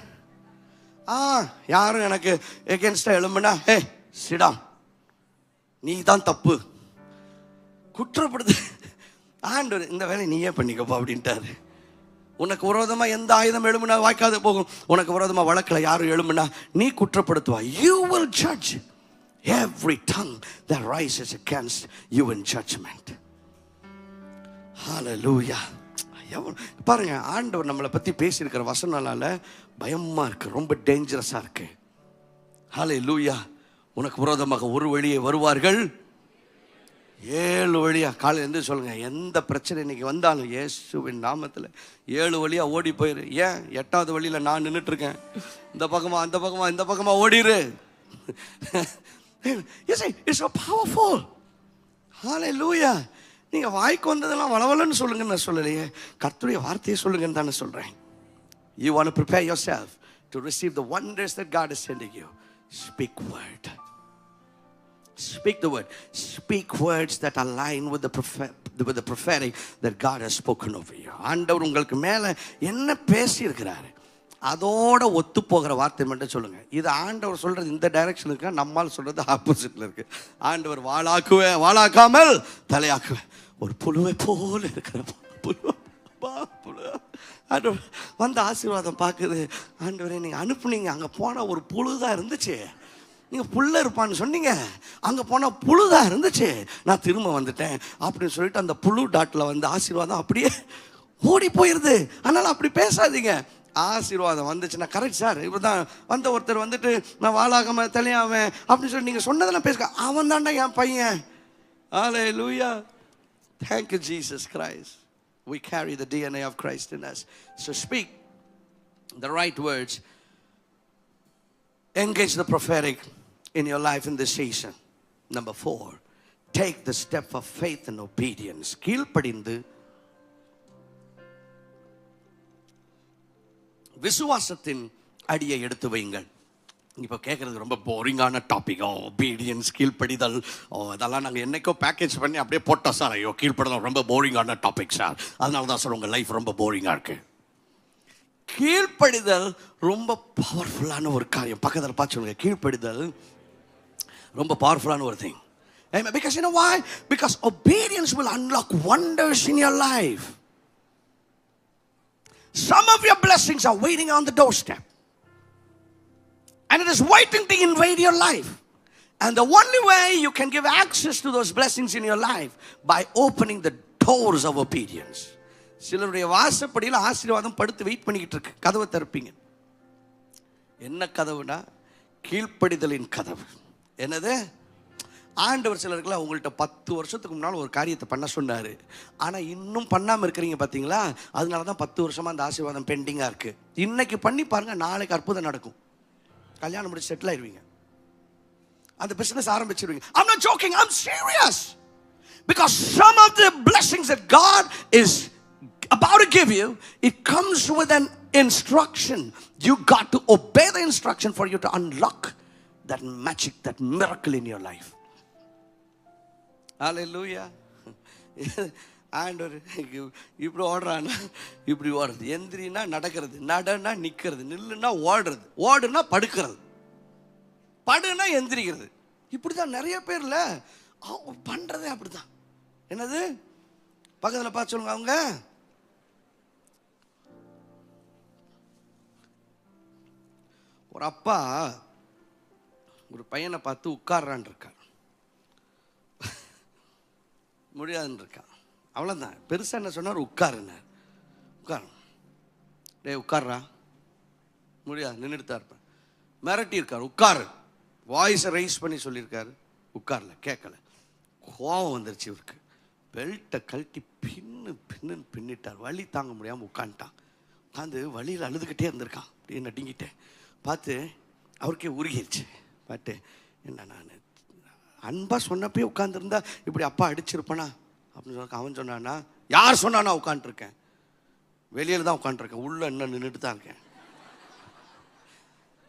[SPEAKER 1] யாரும் எனக்கு எகென்ஸ்டா எழும்புனா, ஹே சிடாம், நீ தான் தப்பு குற்றப்படுத்து. ஆண்டவர் இந்த வேலையை நீயே பண்ணிக்கப்பா அப்படின்ட்டாரு. உனக்கு விரோதமா எந்த ஆயுதம் எழும்புனா வாய்க்காத போகும். உனக்கு விரோதமா வழக்கில் யாரும் எழும்புனா நீ குற்றப்படுத்துவா. You will judge every tongue that rises against you in judgment. Hallelujah. பாருங்க, ஆண்டவர் நம்மளை பத்தி பேசியிருக்கிற வசனால பயமா இருக்கு, ரொம்ப டேஞ்சரஸா இருக்கு. ஹல்லேலூயா. உனக்கு விரோதமாக ஒரு வழியே வருவார்கள், 7 வழியா. காலையில் இருந்து சொல்லுங்க, எந்த பிரச்சனை இன்னைக்கு வந்தாலும் இயேசுவின் நாமத்தில் 7 வழியா ஓடி போயிரு. ஏன் 8வது வழியில நான் நின்றுட்டு இருக்கேன், இந்த பக்கமா அந்த பக்கமா இந்த பக்கமா ஓடிரு. It's so powerful. Hallelujah. நீங்க வாய்க்கு வந்ததெல்லாம் வளவலன்னு சொல்லுங்கன்னு நான் சொல்லலையே, கர்த்தருடைய வார்த்தையை சொல்லுங்கன்னு தானே சொல்றேன். You want to prepare yourself to receive the wonders that God is sending you. Speak word. Speak the word. Speak words that align with the prophetic that God has spoken over you. ஆண்டவர் உங்களுக்கு மேல என்ன பேசி இருக்கிறாரு அதோட ஒத்து போகிற வார்த்தை மட்டும் சொல்லுங்க. இது ஆண்டவர் சொல்றது இந்த டைரக்ஷன் இருக்கு, நம்மால் சொல்றது ஆப்போசிட்ல இருக்கு. ஆண்டவர் வாளாக்குவேன், வாளாக்காமல் தலையாக்குவேன், ஒரு புழுவை போல இருக்கிற புழு வந்து ஆசீர்வாதம் பார்க்குது. ஆண்டவரே நீங்க அனுப்புனீங்க, அங்க போனா ஒரு புழுதான் இருந்துச்சு, நீங்கள் புல்ல இருப்பான்னு சொன்னீங்க, அங்கே போனால் புழுதான் இருந்துச்சு, நான் திரும்ப வந்துட்டேன் அப்படின்னு சொல்லிட்டு அந்த புழு டாட்டில் வந்து ஆசீர்வாதம் அப்படியே ஓடி போயிடுது. அதனால் அப்படி பேசாதீங்க. ஆசீர்வாதம் வந்துச்சுன்னா கரெக்ட் சார், இப்போ தான் வந்த ஒருத்தர் வந்துட்டு நான் வாழாகாம தலையாவேன் அப்படின்னு சொல்லி நீங்கள் சொன்னதெல்லாம் பேசுக, அவன் தாண்டா என் பையன். ஹல்லேலூயா. Thank you Jesus Christ. We carry the DNA of Christ in us. So speak the right words. Engage the prophetic in your life in this season. Number 4, take the step of faith and obedience. கீழ்ப்படிந்து விசுவாசத்தின் அடியை எடுத்து வையுங்கள். இப்போ கேட்குறது ரொம்ப போரிங்கான topic. Obedience, கீழ்ப்படிதல், அதெல்லாம் நாங்கள் என்னைக்கோ பேக்கேஜ் பண்ணி அப்படியே போட்டோம் சார். ஐயோ கீழ்ப்படிதல் ரொம்ப போரிங்கான டாபிக் சார், அதனால தான் சார் உங்கள் லைஃப் ரொம்ப போரிங்காக இருக்கு. கீழ்ப்படிதல் ரொம்ப பவர்ஃபுல்லான ஒரு காரியம். பக்கத்தில் பார்த்து சொல்லுங்க, கீழ்ப்படிதல் ரொம்ப பவர்ஃபுல்லான ஒரு thing. Because you know why? Because obedience will unlock wonders in your life. Some of your blessings are waiting on the doorstep, and it is waiting to invade your life. And the only way you can give access to those blessings in your life by opening the doors of obedience. சிலருடைய வாசப்படியில் ஆசீர்வாதம் படுத்து wait பண்ணிக்கிட்டு இருக்கு, கதவை திறப்பீங்க. என்ன கதவுனா கீழ்ப்படிதலின் கதவு. என்னது? ஆண்டவர் சிலருக்குலாம் உங்கள்கிட்ட 10 வருஷத்துக்கு முன்னால் ஒரு காரியத்தை பண்ண சொன்னார், ஆனால் இன்னும் பண்ணாமல் இருக்கிறீங்க பார்த்தீங்களா? அதனால தான் 10 வருஷமாக அந்த ஆசீர்வாதம் பெண்டிங்காக இருக்குது. இன்னைக்கு பண்ணி பாருங்கள், நாளைக்கு அற்புதம் நடக்கும். கல்யாணம் முடிச்சு செட்டில் ஆயிடுவீங்க, அந்த business ஆரம்பிச்சிருவீங்க. I'm not joking, I'm serious. Because some of the blessings that God is give you, it comes with an instruction. You got to obey the instruction for you to unlock that magic, that miracle in your life. Hallelujah. ஆண்டவர் இப்படி ஓடுறான்னா இப்படி ஓடுறது, எந்திரினா நடக்கிறது, நடனா நிற்கிறது, நில்லுனா ஓடுறது, ஓடுனா படுக்கிறது, படுனா எந்திரிக்கிறது. இப்படிதான் நிறைய பேர்ல பண்றதே அப்படிதான். என்னது பக்கத்தில் பார்த்து சொல்லுங்க. அவங்க ஒரு அப்பா ஒரு பையனை பார்த்து உட்கார்றான் இருக்கான், முடியாதுன்னு இருக்கான். அவ்வளோதான், பெருசாக என்ன சொன்னார், உட்காருன்னார். உட்காரு, டே உட்கார்றா, முடியாது, நின்றுட்டு தான் இருப்பேன். மிரட்டி இருக்கார், உட்காரு, வாய்ஸை ரைஸ் பண்ணி சொல்லியிருக்காரு, உட்காரல, கேட்கல. கோவம் வந்துருச்சு இவருக்கு, பெல்ட்டை கழட்டி பின்னு பின்னிட்டார். வலி தாங்க முடியாமல் உட்காந்துட்டான். உட்காந்து வழியில் அழுதுகிட்டே இருந்திருக்கான். அப்படியே நடுங்கிட்டேன். பார்த்து அவருக்கே உருகிருச்சு. பார்த்து என்ன நான் அன்பா சொன்னப்பே உட்காந்துருந்தா இப்படி அப்பா அடிச்சிருப்பேனா அப்படின்னு சொன்ன. அவன் சொன்னானா, யார் சொன்னானா உட்காந்துருக்கேன், வெளியில் தான் உட்காந்துருக்கேன், உள்ள என்ன நின்றுட்டு தான் இருக்கேன்.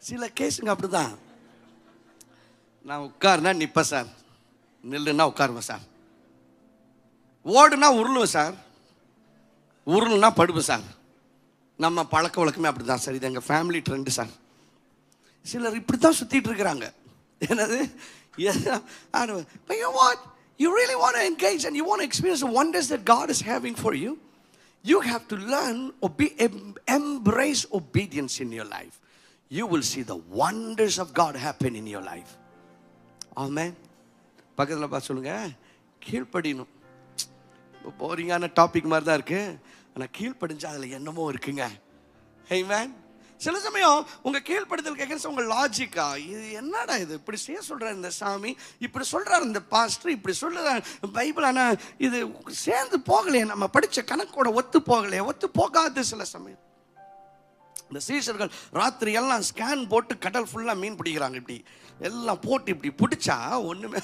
[SPEAKER 1] சில கேஸுங்க அப்படிதான். நான் உட்காருனா நிற்பேன் சார், நில்லுன்னா உட்காருவேன் சார், ஓடுனா உருளுவேன் சார், உருளுனா படுவேன் சார். நம்ம பழக்க வழக்கமே அப்படி தான் சார். இது எங்கள் ஃபேமிலி ட்ரெண்டு சார். சிலர் இப்படி தான் சுற்றிட்டு இருக்கிறாங்க. என்னது, but you know what? You really want to engage and you want to experience the wonders that God is having for you. You have to learn, embrace obedience in your life. You will see the wonders of God happen in your life. Amen. பக்கத்தில் பார்த்து சொல்லுங்க, கீழ்ப்படியணும். போரிங்கான topic மாதிரி தான் இருக்கு, ஆனால் கீழ்ப்படிஞ்சா அதில் என்னமோ இருக்குங்க. Amen. சில சமயம் உங்க கீழ்ப்படுதல் கேட்க உங்க லாஜிக்கா, இது என்னடா இது இப்படி செய்ய சொல்றாரு இந்த சாமி, இப்படி சொல்றாரு இந்த பாஸ்டர், இப்படி சொல்றாரு பைபிள், ஆனால் இது சேர்ந்து போகலையே, நம்ம படிச்ச கணக்கோட ஒத்து போகலையே, ஒத்து போகாது. சில சமயம் இந்த சீஷர்கள் ராத்திரி எல்லாம் ஸ்கேன் போட்டு கடல் ஃபுல்லா மீன் பிடிக்கிறாங்க. இப்படி எல்லாம் போட்டு இப்படி பிடிச்சா ஒண்ணுமே,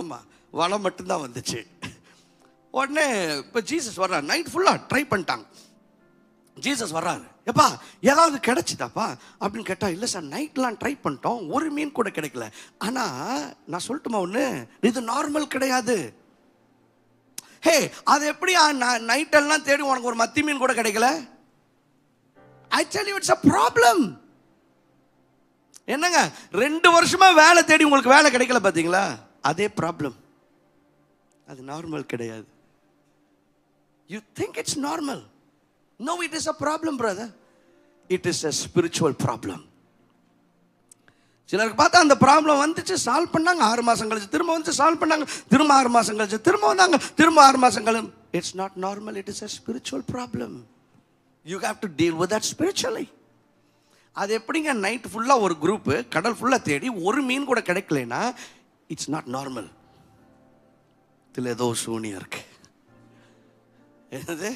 [SPEAKER 1] ஆமா வலை மட்டும்தான் வந்துச்சு. உடனே இப்போ ஜீசஸ் வர்றாரு, நைட் ஃபுல்லா ட்ரை பண்ணிட்டாங்க. ஜீசஸ் வர்றாரு, எப்பா ஏதாவது கிடைச்சிதாப்பா அப்படின்னு கேட்டா, இல்லை சார் நைட்லாம் ட்ரை பண்ணிட்டோம், ஒரு மீன் கூட கிடைக்கல. ஆனா நான் சொல்லட்டுமா ஒன்று, இது நார்மல் கிடையாது. ஹே, அது எப்படியா நைட்டெல்லாம் தேடி உனக்கு ஒரு மத்தி மீன் கூட கிடைக்கல? I tell you it's a problem. என்னங்க 2 வருஷமா வேலை தேடி உங்களுக்கு வேலை கிடைக்கல பாத்தீங்களா? அதே ப்ராப்ளம். அது நார்மல் கிடையாது. You think it's normal. No, it is a problem, brother. It is a spiritual problem. சிலருக்கு பார்த்தா அந்த ப்ராப்ளம் வந்துச்சு, சால்வ் பண்ணாங்க, 6 மாசம் கழிச்சு திரும்ப வந்து சால்வ் பண்ணாங்க, திரும்ப 6 மாசம் கழிச்சு திரும்ப வந்தாங்க, திரும்ப 6 மாசம் கழிச்சு. It's not normal. It is a spiritual problem. You have to deal with that spiritually. அது எப்படிங்க நைட் ஃபுல்லா ஒரு குரூப் கடல் ஃபுல்லா தேடி ஒரு மீன் கூட கிடைக்கலனா, இட்ஸ் நாட் நார்மல். இதுல ஏதோ சூனியம் இருக்கு. என்னது,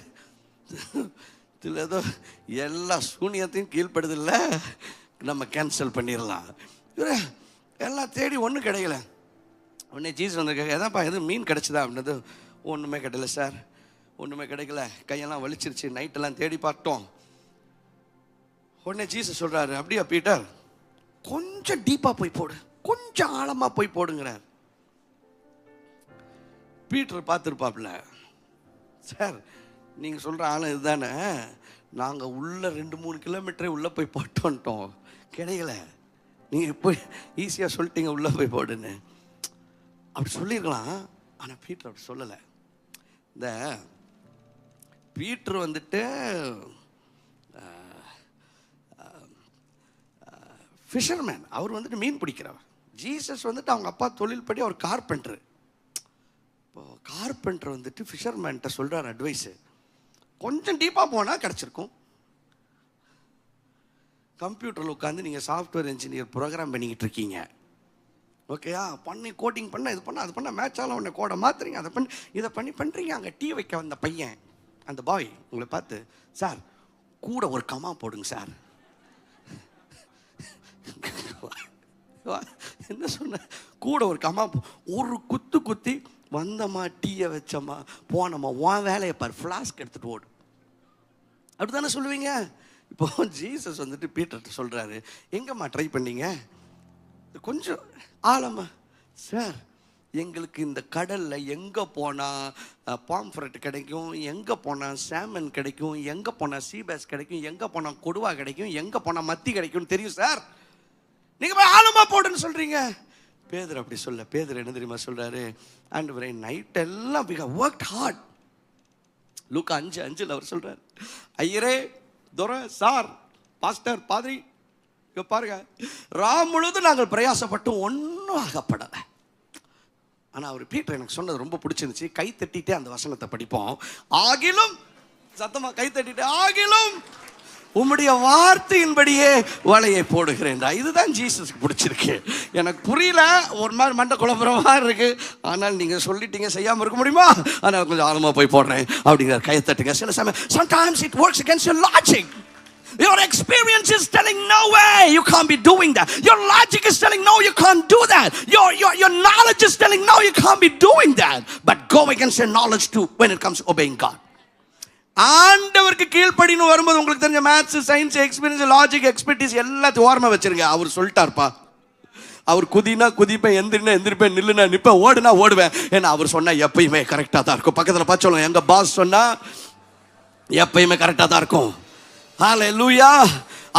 [SPEAKER 1] இதுல ஏதோ எல்லா சூனியத்தையும் கீழ்ப்படுதில்ல, நம்ம கேன்சல் பண்ணிடலாம். எல்லாம் தேடி ஒன்றும் கிடைக்கல. உடனே ஜீசஸ் வந்திருக்காங்க, எதான்ப்பா எதுவும் மீன் கிடைச்சதா அப்படின்னது, ஒன்றுமே கிடைக்கல சார், ஒன்றுமே கிடைக்கல, கையெல்லாம் வலிச்சிருச்சு, நைட்டெல்லாம் தேடி பார்த்தோம். உடனே ஜீசஸ் சொல்றாரு, அப்படியா பீட்டர், கொஞ்சம் டீப்பா போய் போடு, கொஞ்சம் ஆழமா போய் போடுங்கிறார். பீட்டர் பார்த்துருப்பாப்ல, சார் நீங்க சொல்ற ஆழம் இதுதானே, நாங்க உள்ள 2-3 கிலோமீட்டரே உள்ள போய் போட்டு வந்துட்டோம், கிடைக்கல, நீங்க போய் ஈஸியா சொல்லிட்டீங்க உள்ள போய் போடுன்னு. அப்படி சொல்லியிருக்கலாம். ஆனா பீட்டர் அப்படி சொல்லலை. இந்த பீட்டர் வந்துட்டு ஃபிஷர்மேன், அவர் வந்துட்டு மீன் பிடிக்கிறவர். ஜீசஸ் வந்துட்டு அவங்க அப்பா தொழில் படி அவர் கார்பெண்டர். இப்போ கார்பெண்டர் வந்துட்டு ஃபிஷர்மேன்ட்ட சொல்றார் அட்வைஸ், கொஞ்சம் டீப்பாக போனால் கிடச்சிருக்கும். கம்ப்யூட்டரில் உட்காந்து நீங்கள் சாஃப்ட்வேர் இன்ஜினியர் ப்ரோக்ராம் பண்ணிக்கிட்டு இருக்கீங்க, ஓகேயா, பண்ணி கோட்டிங் பண்ண, இது பண்ண, அது பண்ண, மேட்ச் ஆகல, உடனே கோடை மாற்றுறீங்க, அதை பண்ணி இதை பண்ணி பண்ணுறீங்க. அங்கே டீ வைக்க வந்த பையன், அந்த பாய் உங்களை பார்த்து, சார் கூட ஒரு கமா போடுங்க சார். என்ன சொன்ன, கூட ஒரு கமா, ஒரு குத்து குத்தி வந்தம்மா, டீயை வச்சம்மா, போனம்மா, உன் வேலையை பாரு, ஃப்ளாஸ்க் எடுத்துகிட்டு ஓடு. அப்படித்தானே சொல்லுவீங்க. இப்போ ஜீசஸ் வந்துட்டு பீட்டர்கிட்ட சொல்கிறாரு, எங்கம்மா ட்ரை பண்ணீங்க? கொஞ்சம் ஆழமா. சார், எங்களுக்கு இந்த கடலில் எங்கே போனால் பாம்ஃப்ரெட் கிடைக்கும், எங்கே போனால் சாமன் கிடைக்கும், எங்கே போனால் சீபேஸ் கிடைக்கும், எங்கே போனால் கொடுவா கிடைக்கும், எங்கே போனால் மத்தி கிடைக்கும்னு தெரியும் சார். நீங்கள் போய் ஆழமாக போடுன்னு சொல்கிறீங்க. பேதுரு அப்படி சொல்ல. பேதுரு என்ன தெரியுமா சொல்கிறாரு? ஆண்டவரே, நைட் எல்லாம் we have worked hard. லூக்கா 5:5 அவர் சொல்கிறார், ஐயரே, துரை, சார், பாஸ்டர், பாதிரி, இங்கே பாருங்க, முழுதும் நாங்கள் பிரயாசப்பட்டு ஒன்றும் ஆகப்படலை. ஆனால் அவர் பீட்டர் எனக்கு சொன்னது ரொம்ப பிடிச்சிருந்துச்சு. கை தட்டிட்டே அந்த வசனத்தை படிப்போம். ஆகிலும், சத்தமா கை தட்டிட்டே, ஆகிலும் உம்முடைய வார்த்தையின்படியே வலையை போடுகிறேன்டா. இதுதான் ஜீசஸ்க்கு பிடிச்சிருக்கு. எனக்கு புரியல, ஒரு மாதிரி மண்டை குழம்புற மாதிரி இருக்கு. ஆனால் நீங்க சொல்லிட்டீங்க, செய்யாம இருக்க முடியுமா? ஆனால் கொஞ்சம் ஆழமா போய் போடுறேன் அப்படிங்கிற கையை தட்டுங்க. சில சமயம் sometimes it works against your logic. Your experience is telling no way, you can't be doing that. Your logic is telling no, you can't do that. Your knowledge is telling no, you can't be doing that. But go against your knowledge too when it comes to obeying God. ஆண்டவருக்கு கீழ்ப்படின்னு வரும்போது உங்களுக்கு தெரிஞ்ச maths, science, experience, logic, expertise எல்லாத்தையும் ஓரமாக வச்சிருங்க. அவர் சொல்லிட்டார்ப்பா. அவர் குதினா குதிப்பேன், எந்திரினா எந்திரிப்பேன், நில்லுனா நிற்பேன், ஓடுனா ஓடுவேன். ஏன்னா அவர் சொன்னால் எப்பயுமே கரெக்டாக தான் இருக்கும். பக்கத்தில் பார்த்து சொல்லுங்க, எங்கள் பாஸ் சொன்னால் எப்பயுமே கரெக்டாக தான் இருக்கும். ஹல்லேலூயா.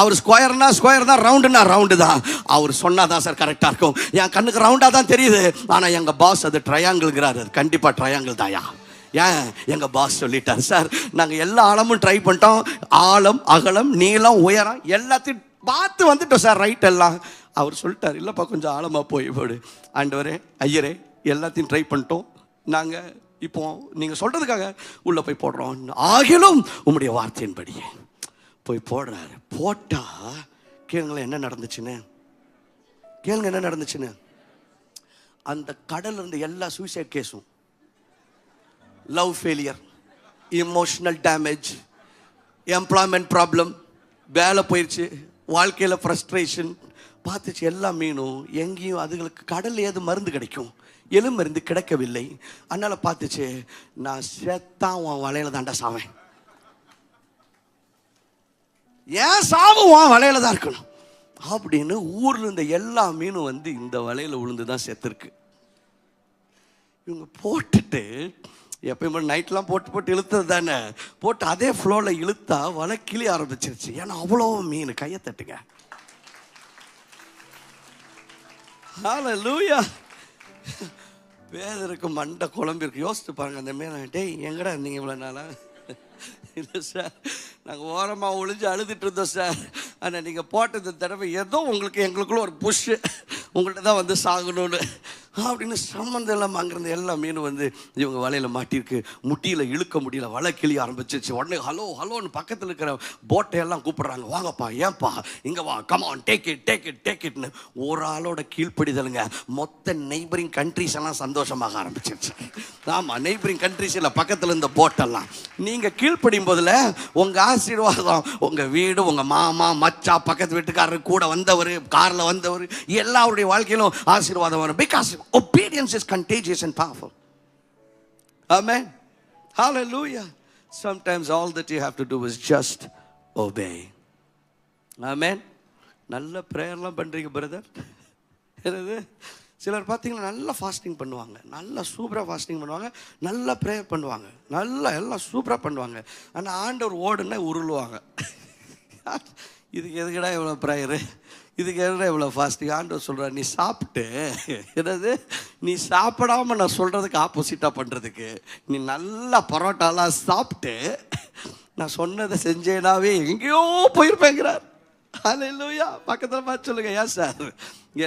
[SPEAKER 1] அவர் ஸ்கொயர்னா ஸ்கொயர் தான், ரவுண்டுனா ரவுண்டு தான். அவர் சொன்னாதான் சார் கரெக்டாக இருக்கும். என் கண்ணுக்கு ரவுண்டாக தான் தெரியுது, ஆனால் எங்கள் பாஸ் அது ட்ரையாங்கிள்ங்கிறாரு. அது கண்டிப்பாக ட்ரையாங்கிள் தாயா. ஏன்? எங்கள் பாஸ் சொல்லிட்டார். சார், நாங்கள் எல்லா ஆழமும் ட்ரை பண்ணிட்டோம். ஆழம், அகலம், நீளம், உயரம் எல்லாத்தையும் பார்த்து வந்துட்டோம் சார், ரைட் எல்லாம். அவர் சொல்லிட்டார், இல்லைப்பா கொஞ்சம் ஆழமாக போய் போடு. ஆண்டவரே, ஐயரே, எல்லாத்தையும் ட்ரை பண்ணிட்டோம், நாங்கள் இப்போ நீங்கள் சொல்கிறதுக்காக உள்ளே போய் போடுறோம். ஆகிலும் உம்முடைய வார்த்தையின்படியே போய் போடுறாரு. போட்டா கேளுங்களேன் என்ன நடந்துச்சுன்னு. கேளுங்க என்ன நடந்துச்சுன்னு. அந்த கடல்ல இருந்து எல்லா சூசைட் கேஸும், love failure, emotional damage, employment problem, வேலை போயிடுச்சு, வாழ்க்கையில் ஃப்ரஸ்ட்ரேஷன் பார்த்துச்சு. எல்லா மீனும் எங்கேயும் அதுகளுக்கு கடலில் ஏது மருந்து கிடைக்கும், மருந்து கிடைக்கவில்லை. அதனால் பார்த்துச்சு, நான் செத்தான் உன் வலையில தாண்டா சாவேன். ஏன் சாவு உன் வலையில தான் இருக்கணும் அப்படின்னு ஊரில் இருந்த எல்லா மீனும் வந்து இந்த வலையில் விழுந்து தான் செத்துருக்கு. இவங்க போட்டுட்டு எப்பயுமே நைட்லாம் போட்டு இழுத்தது தானே, போட்டு அதே ஃப்ளோவில் இழுத்தா வலை கிளி ஆரம்பிச்சிருச்சு. ஏன்னா அவ்வளோ மீன். கையை தட்டுங்க. ஹல்லேலூயா. பேதருக்கு மண்டை குழம்பிருக்கு. யோசித்து பாருங்க அந்த மீன். டேய், எங்கடா இருந்தீங்க இவ்வளோ நாளா? இல்லை சார், நாங்கள் ஓரமாக ஒளிஞ்சு அழுதுட்டு இருந்தோம் சார். ஆனால் நீங்கள் போட்டது தடவை ஏதோ உங்களுக்கு எங்களுக்குள்ள ஒரு புஷ், உங்கள்கிட்ட தான் வந்து சாகணும்னு அப்படின்னு சம்மந்தம் இல்லாமல் அங்கிருந்த எல்லா மீனும் வந்து இவங்க வலையில் மாட்டிருக்கு. முட்டியில் இழுக்க முடியல, வலை கிளிய ஆரம்பிச்சிருச்சு. உடனே ஹலோ ஹலோன்னு பக்கத்தில் இருக்கிற போட்டையெல்லாம் கூப்பிட்றாங்க, வாங்கப்பா, ஏன்பா, இங்கே வா, come on, take it take it டேக் இட்னு. ஒரு ஆளோட கீழ்ப்படிதலுங்க மொத்த நெய்பரிங் கண்ட்ரிஸ் எல்லாம் சந்தோஷமாக ஆரம்பிச்சிருச்சு. ஆமாம், நெய்பரிங் கண்ட்ரிஸ் இல்லை, பக்கத்தில் இருந்த போட்டெல்லாம். நீங்கள் கீழ்ப்படியும் போதில் உங்கள் ஆசீர்வாதம் உங்கள் வீடு, உங்கள் மாமா, மச்சா, பக்கத்து வீட்டுக்காரர், கூட வந்தவர், காரில் வந்தவர், எல்லாருடைய வாழ்க்கையிலும் ஆசீர்வாதம் வரும். Because obedience is contagious and powerful. Amen. Hallelujah. Sometimes all that you have to do is just obey. Amen. நல்ல ப்ரேயர்லாம் பண்ணுறீங்க பிரதர். என்னது, சிலர் பார்த்தீங்கன்னா நல்லா ஃபாஸ்டிங் பண்ணுவாங்க, நல்லா சூப்பராக ஃபாஸ்டிங் பண்ணுவாங்க, நல்லா ப்ரேயர் பண்ணுவாங்க, நல்லா எல்லாம் சூப்பராக பண்ணுவாங்க. ஆனால் ஆண்டவர் ஓடுன்னா உருளுவாங்க. இதுக்கு எதுக்கடா இவ்வளோ ப்ரேயரு, இதுக்கு எதுனா இவ்வளோ ஃபாஸ்டிங்? ஆண்டவர் சொல்கிறார், நீ சாப்பிட்டு, என்னது, நீ சாப்பிடாமல் நான் சொல்கிறதுக்கு ஆப்போசிட்டாக பண்ணுறதுக்கு, நீ நல்லா பரோட்டாலாம் சாப்பிட்டு நான் சொன்னதை செஞ்சேனாவே எங்கேயோ போயிருப்பேங்கிறார். ஹல்லேலூயா. பக்கத்தில் பார்த்து சொல்லுங்க, ஏன் சார்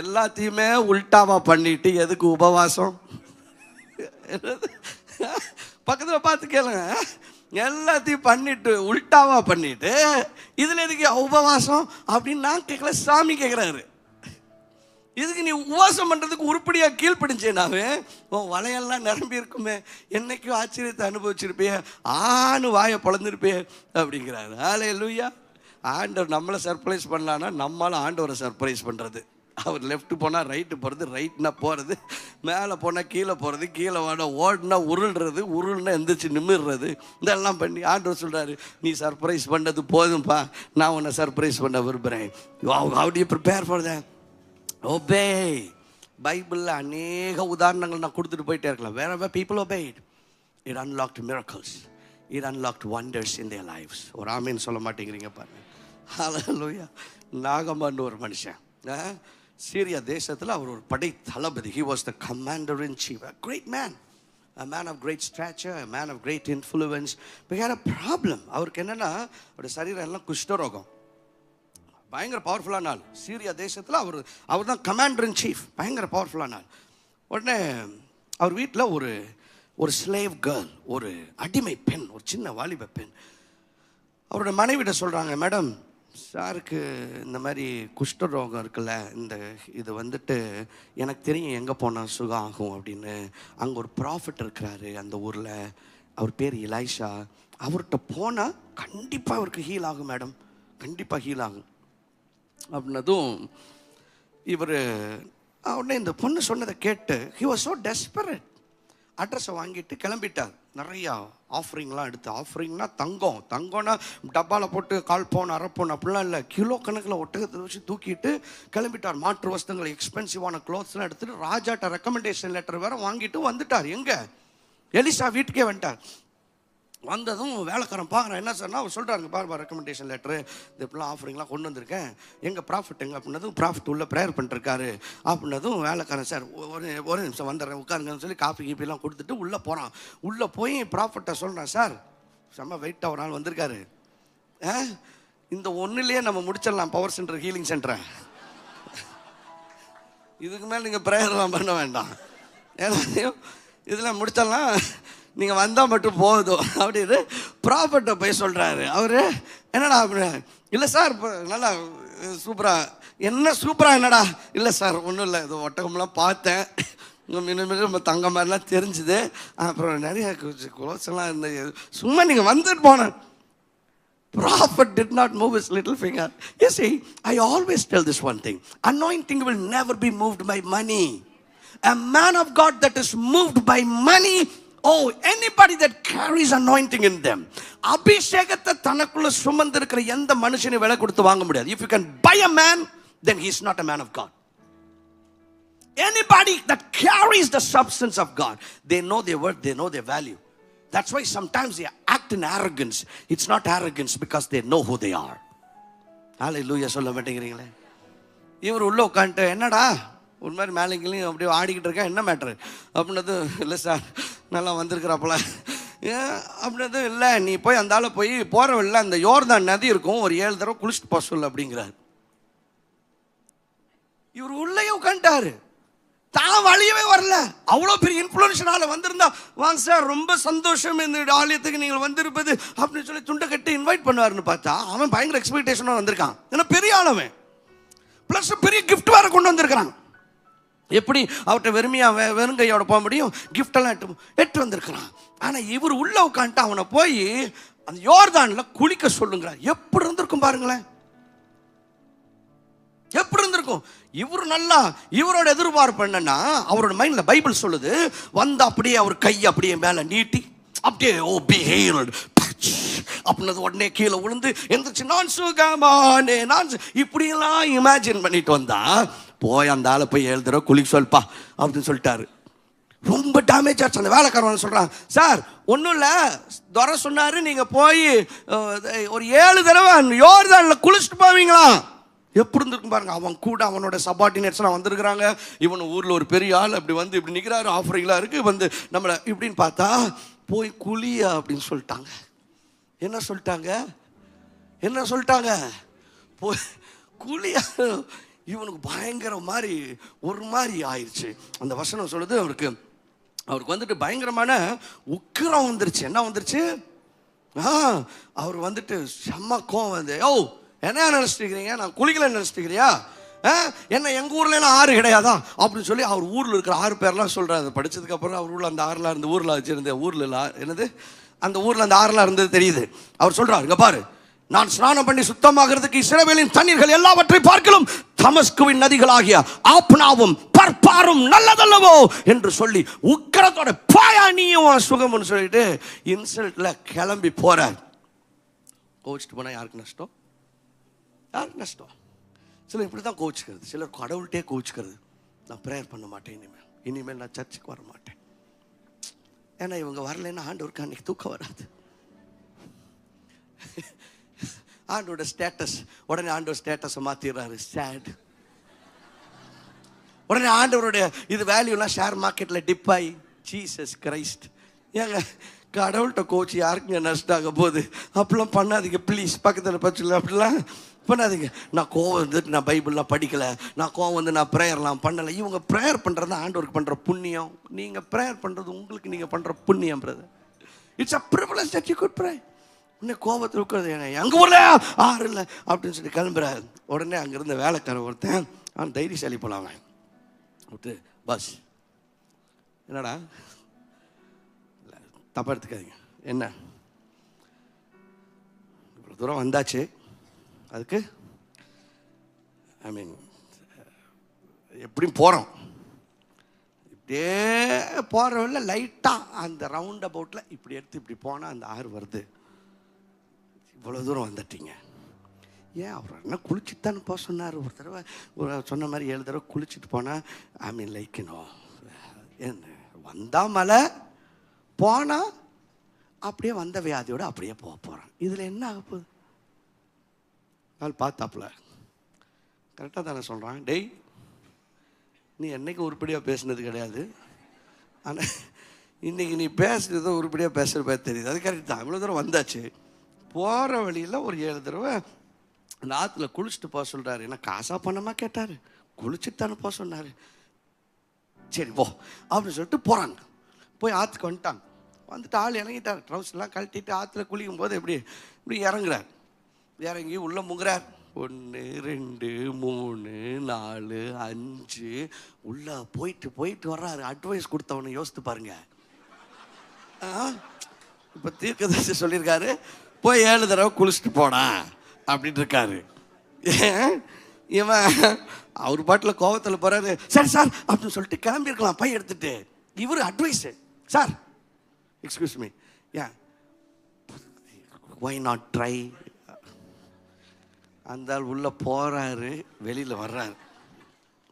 [SPEAKER 1] எல்லாத்தையுமே உல்டாவாக பண்ணிட்டு எதுக்கு உபவாசம்? பக்கத்தில் பார்த்து கேளுங்க, எல்லாத்தையும் பண்ணிட்டு உல்டாவா பண்ணிட்டு இதில் எதுக்கு உபவாசம் அப்படின்னு நான் கேட்கல, சாமி கேட்குறாரு. இதுக்கு நீ உபவாசம் பண்ணுறதுக்கு உருப்படியாக கீழ்ப்படிஞ்சேனாவே உன் வலையெல்லாம் நிரம்பி இருக்குமே, என்னைக்கும் ஆச்சரியத்தை அனுபவிச்சிருப்பே, ஆணு வாயை பொழந்திருப்பே அப்படிங்கிறாரு. ஹல்லேலூயா. ஆண்டவர் நம்மளை சர்ப்ரைஸ் பண்ணலான்னா நம்மளால் ஆண்டவரை சர்ப்ரைஸ் பண்ணுறது. அவர் லெஃப்ட் போனால் ரைட்டு போகிறது, ரைட்னா போகிறது, மேலே போனால் கீழே போகிறது, கீழே ஓடினா உருள்றது, உருள்னா எந்திரிச்சு நிமிடுறது, இதெல்லாம் பண்ணி ஆண்டவர் சொல்கிறாரு, நீ சர்ப்ரைஸ் பண்ணது போதும்பா, நான் உன்னை சர்ப்ரைஸ் பண்ண விரும்புகிறேன். How do you prepare for that? Obey. பைபிளில் அநேக உதாரணங்கள் நான் கொடுத்துட்டு போயிட்டே இருக்கலாம். Wherever people obeyed, it unlocked miracles. It unlocked wonders in their lives. ஒரு ஆமீன் சொல்ல மாட்டேங்கிறீங்க பாருங்க. ஹல்லேலூயா. நாகமான் ஒரு மனுஷன், சீரியா தேசத்தில் அவர் ஒரு படை தளபதி. He was the commander in chief, a great man, a man of great stature, a man of great influence. But he had a problem. அவருக்கு என்னன்னா, அவருடைய சரீரம் எல்லாம் குஷ்டரோகம், பயங்கர பவர்ஃபுல்லான ஆள். சீரியா தேசத்தில் அவர் தான் கமாண்டர் இன் சீஃப், பயங்கர பவர்ஃபுல்லான ஆள். உடனே அவர் வீட்டில் ஒரு ஸ்லேவ் கேர்ள், ஒரு அடிமை பெண், ஒரு சின்ன வாலிப பெண், அவரோட மனைவிட சொல்கிறாங்க, மேடம் சாருக்கு இந்த மாதிரி குஷ்டரோகம் இருக்குல்ல, இது வந்துட்டு எனக்கு தெரியும் எங்கே போனால் சுகம் ஆகும் அப்படின்னு. அங்கே ஒரு ப்ராஃபிட் இருக்கிறாரு அந்த ஊரில், அவர் பேர் எலைஷா, அவர்கிட்ட போனால் கண்டிப்பாக அவருக்கு ஹீல் ஆகும் மேடம், கண்டிப்பாக ஹீல் ஆகும் அப்படின்னதும் இவர் உடனே இந்த பொண்ணு சொன்னதை கேட்டு he was so desperate. அட்ரஸை வாங்கிட்டு கிளம்பிட்டார். நிறையா ஆஃபரிங்லாம் எடுத்து, ஆஃபரிங்னா தங்கம்னா டப்பாவில் போட்டு 1/4 பவுன் 1/2 பவுன் அப்படிலாம் இல்லை, கிலோ கணக்கில் ஒட்டகத்தை வச்சு தூக்கிட்டு கிளம்பிட்டார். மாற்று வஸ்துங்கள், எக்ஸ்பென்சிவான க்ளோத்ஸ்லாம் எடுத்துகிட்டு ராஜாட்ட ரெக்கமெண்டேஷன் லெட்டர் வேறு வாங்கிட்டு வந்துட்டார். எங்கே? எலிசா வீட்டுக்கே வந்துட்டார். வந்ததும் வேலைக்காரன் பார்க்குறேன், என்ன சார்னா அவர் சொல்கிறாருங்க, பாருப்பா ரெக்கமெண்டேஷன் லெட்ரு, இது இப்படிலாம் ஆஃபரிங்லாம் கொண்டு வந்திருக்கேன், எங்கள் ப்ராஃபிட் எங்கே அப்படின்னதும், ப்ராஃபிட் உள்ள ப்ரேயர் பண்ணிருக்காரு அப்படின்னதும், வேலைக்காரன் சார் ஒரு நிமிஷம் வந்துடுறேன் உட்காருங்கன்னு சொல்லி காஃபி கீப்பிலாம் கொடுத்துட்டு உள்ளே போகிறான். உள்ளே போய் ப்ராஃபிட்டை சொல்கிறேன், சார் செம்ம வெயிட்டாக ஒரு நாள் வந்திருக்காரு, இந்த ஒன்றுலேயே நம்ம முடிச்சிடலாம் பவர் சென்டர் ஹீலிங் சென்டரை, இதுக்கு மேலே நீங்கள் ப்ரேயர்லாம் பண்ண வேண்டாம், எல்லாத்தையும் இதில் முடிச்சிடலாம், நீங்கள் வந்தால் மட்டும் போதும் அப்படின்னு ப்ராஃபிட்டை போய் சொல்கிறாரு. அவர் என்னடா அப்படின்னு, இல்லை சார் இப்போ நல்லா சூப்பராக, என்ன சூப்பராக என்னடா, இல்லை சார் ஒன்றும் இல்லை, இது ஒட்டகம்லாம் பார்த்தேன், நம்ம தங்க மாதிரிலாம் தெரிஞ்சுது, அப்புறம் நிறைய க்ளோத்ஸ் எல்லாம் இருந்தது, சும்மா நீங்கள் வந்துட்டு போனேன். Prophet did not move his little finger. You see, I always tell this one thing, anointing will never be moved by money. A man of God that is moved by money, anybody that carries anointing in them, அபிஷேகத்தை தனக்குள்ள சுமந்திருக்கிற எந்த மனுஷனையும் விலை கொடுத்து வாங்க முடியாது. If you can buy a man, then he is not a man of God. Anybody that carries the substance of God, they know their worth, they know their value. That's why sometimes they act in arrogance. It's not arrogance because they know who they are. Hallelujah சொல்ல மாட்டேங்கிறீங்களே. இவர் உள்ள உட்காந்துட்டு, என்னடா ஒரு மாதிரி மேலேங்களையும் அப்படியே ஆடிக்கிட்டு இருக்கேன், என்ன மேட்ரு அப்படின்னது, இல்லை சார் நல்லா வந்திருக்கிறாப்பல அப்படின்னது, இல்லை நீ போய் அந்த ஆளை போய் போகிற வழியில் அந்த யோர்தான் நதி இருக்கும், ஒரு 7 தடவை குளிச்சுட்டு போக சொல்லு அப்படிங்கிறார். இவர் உள்ளேயே உட்காந்துட்டாரு, தான் வழியவே வரல, அவ்வளோ பெரிய இன்ஃப்ளூயன்ஷனால வந்திருந்தா, வாங்க சார் ரொம்ப சந்தோஷம் இந்த ஆலயத்துக்கு நீங்கள் வந்திருப்பது அப்படின்னு சொல்லி துண்டை கட்டி இன்வைட் பண்ணுவாருன்னு பார்த்தா, அவன் பயங்கர எக்ஸ்பெக்டேஷனாக வந்திருக்கான். ஏன்னா பெரிய ஆளவன், ப்ளஸ் பெரிய கிஃப்ட் வேறு கொண்டு வந்திருக்கிறான். எப்படி அவர்கிட்ட வெறுங்கையோட போக முடியும், கிஃப்டெல்லாம் எட்டு வந்திருக்கிறான். ஆனால் இவர் உள்ள உட்காந்துட்டு அவனை போய் அந்த யோர்தானில் குளிக்க சொல்லுங்கிறார். எப்படி இருந்திருக்கும் பாருங்களேன், எப்படி இருந்திருக்கும். இவரோட எதிர்பார்ப்பு என்னன்னா, அவரோட மைண்ட்ல பைபிள் சொல்லுது, வந்து அப்படியே அவர் கையை அப்படியே மேல நீட்டி அப்படியே be healed அப்படின்னது உடனே கீழே விழுந்து எந்திரிச்சு நான் சுகமானே நான் இப்படியெல்லாம் இமேஜின் பண்ணிட்டு வந்தா, போய் அந்த ஆளை போய் 7 தடவை குளிக்க சொல்ப்பா அப்படின்னு சொல்லிட்டாரு. ரொம்ப டேமேஜ் ஆச்சு. அந்த வேலைக்காரன் சொல்கிறான், சார் ஒன்றும் இல்லை, துரை சொன்னார் நீங்கள் போய் ஒரு 7 தடவை யோர்தானில் குளிச்சுட்டு போவீங்களா. எப்படி இருந்திருக்கும் பாருங்க. அவன் கூட அவனோட சபார்டினேட்ஸ்லாம் வந்திருக்கிறாங்க, இவன் ஊரில் ஒரு பெரிய ஆள் அப்படி வந்து இப்படி நிற்கிறாரு, ஆஃபரிங்லாம் இருக்குது, வந்து நம்மளை இப்படின்னு பார்த்தா போய் குளியா அப்படின்னு சொல்லிட்டாங்க. என்ன சொல்லிட்டாங்க போய் குளியா. இவனுக்கு பயங்கர மாதிரி ஒரு மாதிரி ஆயிடுச்சு. அந்த வசனம் சொல்லுது, அவருக்கு வந்துட்டு பயங்கரமான உக்கிரம் வந்துருச்சு. என்ன வந்துருச்சு? அவர் வந்துட்டு செம்ம கோவம் வந்து, என்ன நினச்சிட்டுக்கிறீங்க, நான் குளிக்கலன்னு நினச்சிட்டுக்கிறியா, என்ன எங்கள் ஊர்லாம் ஆறு கிடையாதா அப்படின்னு சொல்லி அவர் ஊரில் இருக்கிற 6 பேர்லாம் சொல்கிறார். அதை படித்ததுக்கப்புறம் அவர் ஊரில் அந்த 6 இருந்து ஊரில் வச்சுருந்த ஊரில் என்னது அந்த ஊரில் அந்த 6 இருந்தது தெரியுது. அவர் சொல்கிறார், இங்கே பாரு, நான் ஸ்நானம் பண்ணி சுத்தமாகிறதுக்கு இஸ்ரவேலின் தண்ணீர்கள் எல்லாவற்றை பார்க்கலும் தமஸ்குவின் நதிகளாகிய ஆப்னாவும் பர்பாரும் நல்லதல்லவோ என்று சொல்லி உக்கிரத்தோட பாயா நீயும் சுகம்னு சொல்லிட்டு இன்சல்ட்ல கிளம்பி போற. கோச்சிட்டு போனா யாருக்கு நஷ்டம்? யாருக்கு நஷ்டம்? சிலர் இப்படி தான் கோச்சிக்கிறது, சிலர் கடவுள்கிட்டே கோச்சிக்கிறது. நான் ப்ரேயர் பண்ண மாட்டேன், இனிமேல் நான் சர்ச்சுக்கு வர மாட்டேன், ஏன்னா இவங்க வரலைன்னா ஆண்டவருக்கு அன்னைக்கு தூக்கம் வராது. ஆண்டோட ஸ்டேட்டஸ், உடனே ஆண்டவர் ஸ்டேட்டஸை மாத்திடுறாரு, சேட். உடனே ஆண்டவருடைய இது வேல்யூலாம் ஷேர் மார்க்கெட்டில் டிப் ஆகி, ஜீசஸ் கிரைஸ்ட். ஏங்க கடவுள்கிட்ட கோச்சு யாருக்குங்க நஷ்டம் ஆக போகுது? அப்படிலாம் பண்ணாதீங்க ப்ளீஸ். பக்கத்தில் பச்சல அப்படிலாம் பண்ணாதீங்க. நான் கோவம் வந்துட்டு நான் பைபிள்லாம் படிக்கலை, நான் கோவம் வந்து நான் ப்ரேயர்லாம் பண்ணலை. இவங்க ப்ரேயர் பண்ணுறது ஆண்டவருக்கு பண்ணுற புண்ணியம், நீங்கள் ப்ரேயர் பண்ணுறது உங்களுக்கு நீங்கள் பண்ணுற புண்ணியம் brother. It's a privilege that you good pray. உடனே கோபத்தில் இருக்கிறது எங்கள் ஊரில் ஆறு இல்லை அப்படின்னு சொல்லி கிளம்புறாரு. உடனே அங்கேருந்த வேலைக்காரன் ஒருத்தன், அவன் தைரியசாலி போலாம் விட்டு, பஸ் என்னடா இல்லை தப்பாக எடுத்துக்காதீங்க, என்ன இவ்வளோ தூரம் வந்தாச்சு, அதுக்கு ஐ மீன் எப்படியும் போகிறோம், இப்படியே போகிறவங்கள லைட்டாக அந்த ரவுண்ட் அபவுட்டில் இப்படி எடுத்து இப்படி போனால் அந்த ஆறு வருது. இவ்வளோ தூரம் வந்துட்டீங்க, ஏன் அவர் என்ன குளிச்சுட்டு தானே போக சொன்னார்? ஒரு தடவை ஒரு சொன்ன மாதிரி 7 தடவை குளிச்சுட்டு போனால் ஐ மீன் லைக்கணும். என்ன வந்தால் மழை, போனால் அப்படியே வந்த வியாதியோடு அப்படியே போக போகிறான். இதில் என்ன ஆக போகுது? நாள் பார்த்தாப்புல கரெக்டாக தானே சொல்கிறான். டேய் நீ என்னைக்கு உருப்படியாக பேசுனது கிடையாது, ஆனால் இன்றைக்கி நீ பேசுகிறதோ உருப்படியாக பேசுகிற பேர் தெரியுது. அது கரெக்ட் தான். இவ்வளோ தூரம் வந்தாச்சு, போகிற வழியில் ஒரு 7 தடவை அந்த ஆற்றுல குளிச்சுட்டு போக சொல்கிறாரு. ஏன்னா காசாக பணமாக கேட்டார், குளிச்சுட்டு தானே போக சொன்னார். சரி போ அப்படின்னு சொல்லிட்டு போகிறாங்க. போய் ஆற்றுக்கு வந்துட்டாங்க. வந்துட்டு ஆள் இறங்கிட்டார், ட்ரவுஸ்லாம் கழட்டிட்டு ஆற்றுல குளிக்கும் போது இப்படி இறங்குறார். இறங்கி உள்ளே முங்குறார். 1 2 3 4 5 உள்ளே போயிட்டு வர்றாரு. அட்வைஸ் கொடுத்தவனை யோசித்து பாருங்க. இப்போ தீர்க்கதரிசி சொல்லியிருக்காரு, போய் 7 தடவை குளிச்சுட்டு போனா அப்படின்ட்டு இருக்காரு. இவன் அவர் பாட்டில் கோவத்தில் போறாரு. சரி சார் அப்படின்னு சொல்லிட்டு கிளம்பியிருக்கலாம் பை எடுத்துட்டு. இவர் அட்வைஸ், சார் எக்ஸ்கியூஸ் மீ, ஏன் ஒய் நாட் ட்ரை. அந்த ஆள் உள்ளே போகிறாரு, வெளியில் வர்றாரு,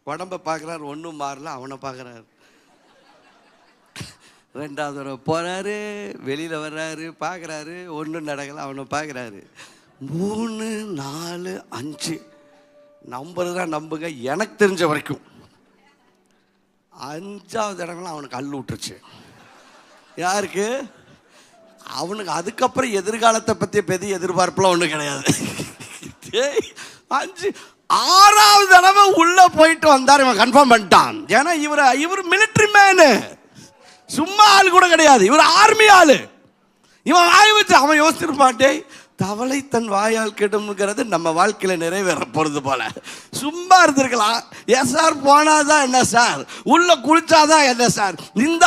[SPEAKER 1] உடம்பை பார்க்குறாரு, ஒன்றும் மாறல. அவனை பார்க்குறாரு. 2வது தடவை போகிறாரு, வெளியில் வர்றாரு, பார்க்குறாரு, ஒன்றும் நடக்கலை. அவனை பார்க்குறாரு. 3 4 5 நம்புறதுதான் நம்புங்க. எனக்கு தெரிஞ்ச வரைக்கும் 5வது இடங்கள்லாம் அவனுக்கு அள்ளு விட்டுருச்சு. யாருக்கு? அவனுக்கு. அதுக்கப்புறம் எதிர்காலத்தை பற்றி பெரிய எதிர்பார்ப்புலாம் ஒன்றும் கிடையாது. 6வது தடவை உள்ள போயிட்டு வந்தார். இவன் கன்ஃபார்ம் பண்ணிட்டான். ஏன்னா இவர் மிலிட்ரி மேனு, சும்மா ஆள் கூட கிடையாது, இவர் ஆர்மி ஆளு. இவன் வாய் வச்சு அவன் யோசிச்சிருப்பாட்டே, தவளை தன் வாயால் கெடும்ங்கிறது நம்ம வாழ்க்கையில நிறைவேற போறது போல. சும்மா இருந்திருக்கலாம். எஸ் சார் போனாதான் என்ன சார், உள்ள குளிச்சாதான் என்ன சார். இந்த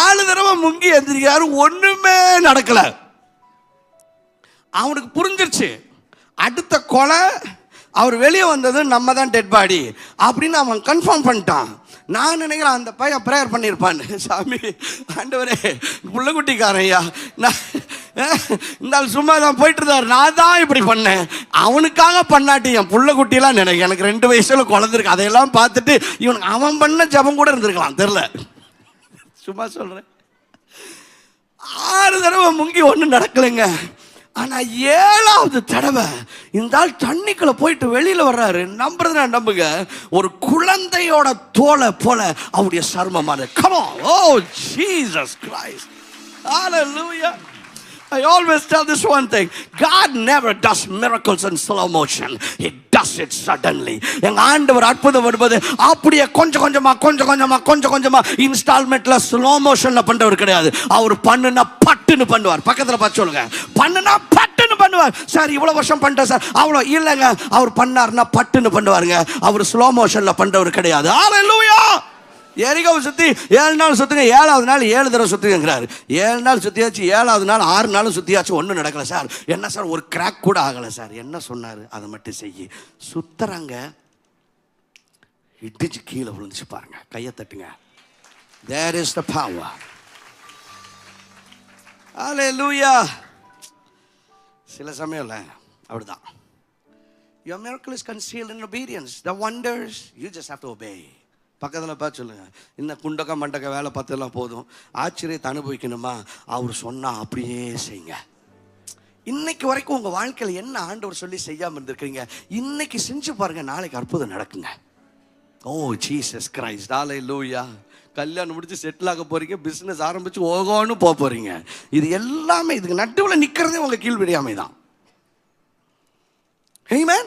[SPEAKER 1] 6 தடவை முங்கி எந்திரிக்கிறாரு, ஒண்ணுமே நடக்கல. அவனுக்கு புரிஞ்சிருச்சு, அடுத்த கொலை அவர் வெளியே வந்தது நம்ம தான் டெட் பாடி அப்படின்னு அவன் கன்ஃபார்ம் பண்ணிட்டான். நான் நினைக்கிறேன் அந்த பையன் ப்ரேயர் பண்ணியிருப்பான். சாமி ஆண்டவரே புள்ளக்குட்டிக்காரையா, நான் இந்த ஆள் சும்மா தான் போயிட்டு இருந்தார், நான் தான் இப்படி பண்ணேன், அவனுக்காக பண்ணாட்டி என் புள்ளக்குட்டிலாம் நினைக்கிறேன். எனக்கு 2 வயசுல குழந்தைருக்கு. அதையெல்லாம் பார்த்துட்டு இவனுக்கு அவன் பண்ண ஜபம் கூட இருந்திருக்கலாம், தெரில. சும்மா சொல்றேன். 6 தடவை முங்கி ஒன்றும் நடக்கலைங்க. ஆனால் 7வது தடவை இந்த ஆள் தண்ணிக்குள்ள போயிட்டு வெளியில் வர்றாரு. நம்புறதுனா நம்புங்க, ஒரு குழந்தையோட தோலை போல அவருடைய சர்மமான. Come on, oh Jesus Christ, hallelujah. I always tell this one thing, God never does miracles in slow motion, He does it suddenly. எங்க ஆண்டவர் அற்புதம் வரும்போது அப்படியே கொஞ்சம் கொஞ்சமா இன்ஸ்டால்மெண்ட்ல ஸ்லோ மோஷன்ல பண்றவர் கிடையாது. அவர் பண்ணுனா பட்டுன்னு பண்ணுவார். பக்கத்துல பார்த்து சொல்லுங்க, பண்ணுனா பட்டுன்னு பண்ணுவார். சார் இவ்வளவு வருஷம் பண்ணிட்டேன் சார், அவ்வளோ இல்லைங்க. அவர் பண்ணாருன்னா பட்டுன்னு பண்ணுவாருங்க. அவர் ஸ்லோ மோஷன்ல பண்றவர் கிடையாது. ஹalleluya. எரிகோவை சுற்றி 7 நாள் சுற்றுங்க, 7வது நாள் 7 தடவை சுற்றுங்கிறாரு. 7 நாள் சுற்றியாச்சு, 7வது நாள் 6 நாளும் சுற்றியாச்சு, ஒன்றும் நடக்கலை சார். என்ன சார் ஒரு கிராக் கூட ஆகலை சார். என்ன சொன்னார்? அதை மட்டும் செய்யி. சுத்துறாங்க, இடிச்சு கீழே விழுந்துச்சு பாருங்க. கையை தட்டுங்க. There is the power. Hallelujah. சில சமயம்ல அப்படிதான். Your miracle is concealed in obedience. The wonders, you just have to obey. பக்கத்தில் பார்த்து சொல்லுங்க, இந்த குண்டக்க மண்டக்க வேலை பார்த்தெல்லாம் போதும், ஆச்சரியத்தை அனுபவிக்கணுமா அவர் சொன்னா அப்படியே செய்யுங்க. இன்னைக்கு வரைக்கும் உங்க வாழ்க்கையில் என்ன ஆண்டவர் சொல்லி செய்யாம இருந்திருக்கீங்க, இன்னைக்கு செஞ்சு பாருங்க, நாளைக்கு அற்புதம் நடக்குங்க. ஓ ஜீசஸ் கிரைஸ்ட், ஹல்லேலூயா. கல்யாணம் முடிச்சு செட்டில் ஆக போறீங்க, பிசினஸ் ஆரம்பிச்சு ஓகோன்னு போக போறீங்க. இது எல்லாமே இதுக்கு நடுவில் நிக்கிறதே உங்க கீழ்விடியாமை தான். Amen.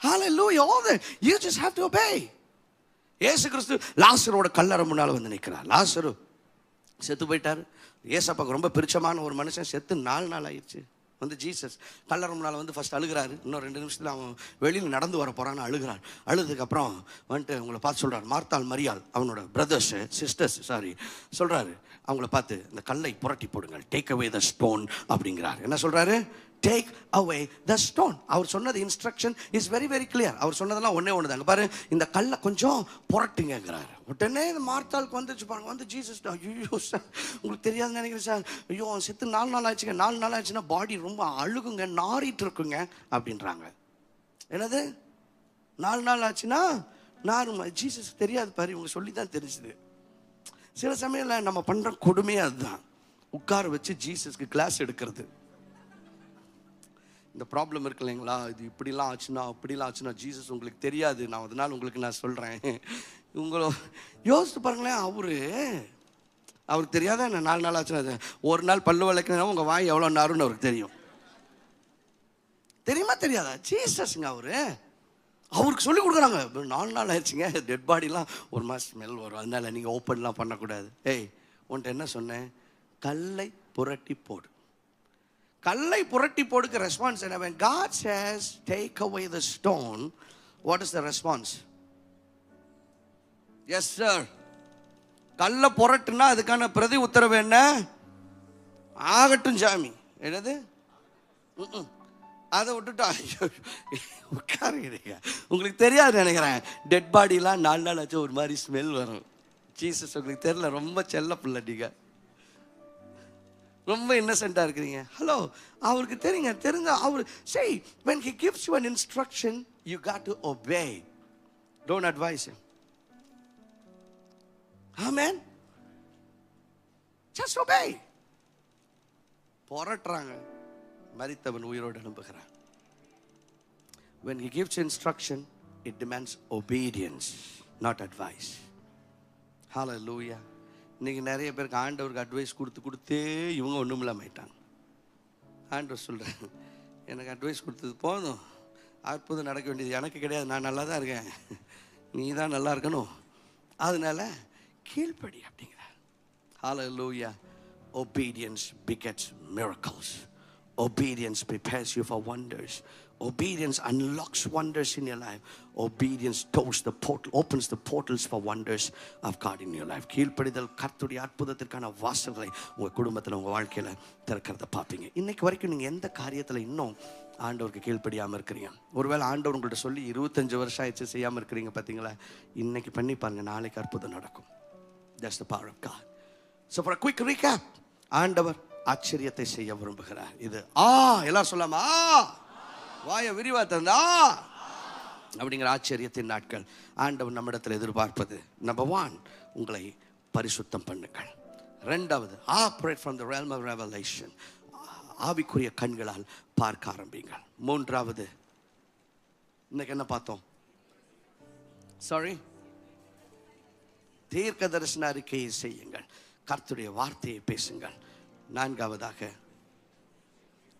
[SPEAKER 1] Hallelujah. All that you just have to obey. இயேசு கிறிஸ்து லாசரோட கல்லறை முன்னால வந்து நிற்கிறார். லாசரு செத்து போயிட்டாரு. ஏசப்பாக்கு ரொம்ப பிரிச்சமான ஒரு மனுஷன் செத்து 4 நாள் ஆயிடுச்சு. வந்து ஜீசஸ் கல்லறை முன்னால் வந்து ஃபஸ்ட் அழுகிறாரு. இன்னும் 2 நிமிஷத்தில் அவன் வெளியில் நடந்து வர போகிறான்னு அழுகிறார். அழுதுக்கப்புறம் வந்துட்டு உங்களை பார்த்து சொல்கிறார், மார்த்தாள் மரியாள் அவனோட பிரதர்ஸு சிஸ்டர்ஸ் சொல்கிறாரு, அவங்கள பார்த்து இந்த கல்லை புரட்டி போடுங்கள், டேக் அவே த ஸ்டோன் அப்படிங்கிறார். என்ன சொல்கிறாரு? டேக் அவே த ஸ்டோன். அவர் சொன்னது instruction is very very clear. அவர் சொன்னதெல்லாம் ஒன்று தாங்க. பாரு, இந்த கல்லை கொஞ்சம் புரட்டுங்கிறார். உடனே இந்த மார்த்தாளுக்கு வந்துச்சு பாருங்க. வந்து ஜீசஸ், ஐயோ சார் உங்களுக்கு தெரியாதுன்னு நினைக்கிறேன் சார், ஐயோ அவன் செத்து 4 நாள் ஆச்சுங்க. 4 நாள் ஆச்சுன்னா பாடி ரொம்ப அழுகுங்க, நாறிட்டு இருக்குங்க அப்படின்றாங்க. என்னது 4 நாள் ஆச்சுன்னா நாரும்? ஜீசஸ் தெரியாது பாரு, இவங்க சொல்லி தான் தெரிஞ்சுது. சில சமயம் நம்ம பண்ணுற கொடுமையாக அதுதான், உட்கார வச்சு ஜீசஸ்க்கு கிளாஸ் எடுக்கிறது. இந்த ப்ராப்ளம் இருக்கு இல்லைங்களா, இது இப்படிலாம் ஆச்சுன்னா அப்படிலாம் ஆச்சுன்னா ஜீசஸ் உங்களுக்கு தெரியாது, நான் அதனால் உங்களுக்கு நான் சொல்கிறேன். உங்களை யோசித்து பாருங்களேன், அவருக்கு தெரியாத என்ன 4 நாள் ஆச்சுன்னா, ஒரு நாள் பல்லு விளக்குனா உங்கள் வாய் எவ்வளோ நாருன்னு அவருக்கு தெரியும். தெரியுமா தெரியாதா? ஜீசஸ்ங்க அவருக்கு சொல்லி கொடுக்குறாங்க. 4 நாள் ஆயிடுச்சுங்க, டெட் பாடிலாம் ஒரு மாதிரி ஸ்மெல் வரும், அதனால நீங்கள் ஓப்பன்லாம் பண்ணக்கூடாது. ஏய் உன்ட்ட என்ன சொன்னேன்? கல்லை புரட்டி போடு. கல்லை புரட்டி போடுக்கு ரெஸ்பான்ஸ் என்ன? when God says take away the stone, what is the response? yes sir. கல்லை புரட்டுனா அதுக்கான பிரதி உத்தரவு என்ன? ஆகட்டும் சாமி. என்னது? அதை விட்டுட்டா உட்காருங்க. உங்களுக்கு தெரியாது நினைக்கிறேன், டெட் பாடிலாம் 4 நாள் ஆச்சு ஒரு மாதிரி ஸ்மெல் வரும். ஜீசஸ் உங்களுக்கு தெரியல, ரொம்ப செல்ல பிள்ளை, நீங்கள் ரொம்ப இன்னசென்ட்டாக இருக்கிறீங்க. ஹலோ, அவருக்கு தெரிஞ்ச அவர் say when he gives you an instruction you got to obey, don't advise him. Amen. just obey. போராடுறாங்க, மரித்தவன் உயிரோடு எழும்புகிறான். when he gives instruction it demands obedience, not advice. hallelujah. இன்னைக்கு நிறைய பேருக்கு ஆண்டவருக்கு அட்வைஸ் கொடுத்தே இவங்க ஒன்றும் இல்லாமல் ஆயிட்டாங்க. ஆண்டவர் சொல்கிறேன், எனக்கு அட்வைஸ் கொடுத்தது போதும், அற்புதம் நடக்க வேண்டியது எனக்கு கிடையாது, நான் நல்லா தான் இருக்கேன், நீ தான் நல்லா இருக்கணும், அதனால கீழ்ப்படி அப்படிங்கிறார். ஹல்லேலூயா. Obedience begets miracles. Obedience prepares you for wonders. Obedience unlocks wonders in your life. Obedience opens the portals for wonders of God in your life. கீழ்ப்படிதல் கர்த்தருடைய அற்புதத்திற்கான வாசல்களை உங்கள் குடும்பத்தில் உங்கள் வாழ்க்கையில் திறக்கிறத பார்ப்பீங்க. இன்னைக்கு வரைக்கும் நீங்கள் எந்த காரியத்தில் இன்னும் ஆண்டவருக்கு கீழ்ப்படியாமல் இருக்கிறீங்க? ஒருவேளை ஆண்டவர் உங்கள்கிட்ட சொல்லி 25 வருஷம் ஆயிடுச்சு செய்யாமல் இருக்கிறீங்க, பார்த்தீங்களா? இன்னைக்கு பண்ணி பாருங்க, நாளைக்கு அற்புதம் நடக்கும். That's the power of God. So for a quick recap, ஆண்டவர் ஆச்சரியத்தை செய்ய விரும்புகிறார். இது எல்லாம் சொல்லாமா வாய விரிவா தந்தா அப்படிங்கிற ஆச்சரியத்தின் நாட்கள் ஆண்டவர் நம்மிடத்தில் எதிர்பார்ப்பது. நம்பர் 1, உங்களை பரிசுத்தம் பண்ணுங்கள். 2வது, operate from the realm of revelation, ஆவிக்குரிய கண்களால் பார்க்க ஆரம்பிங்கள். 3வது, இன்னைக்கு என்ன பார்த்தோம்? தீர்க்க தரிசன அறிக்கையை செய்யுங்கள், கர்த்தருடைய வார்த்தையை பேசுங்கள். 4வதாக,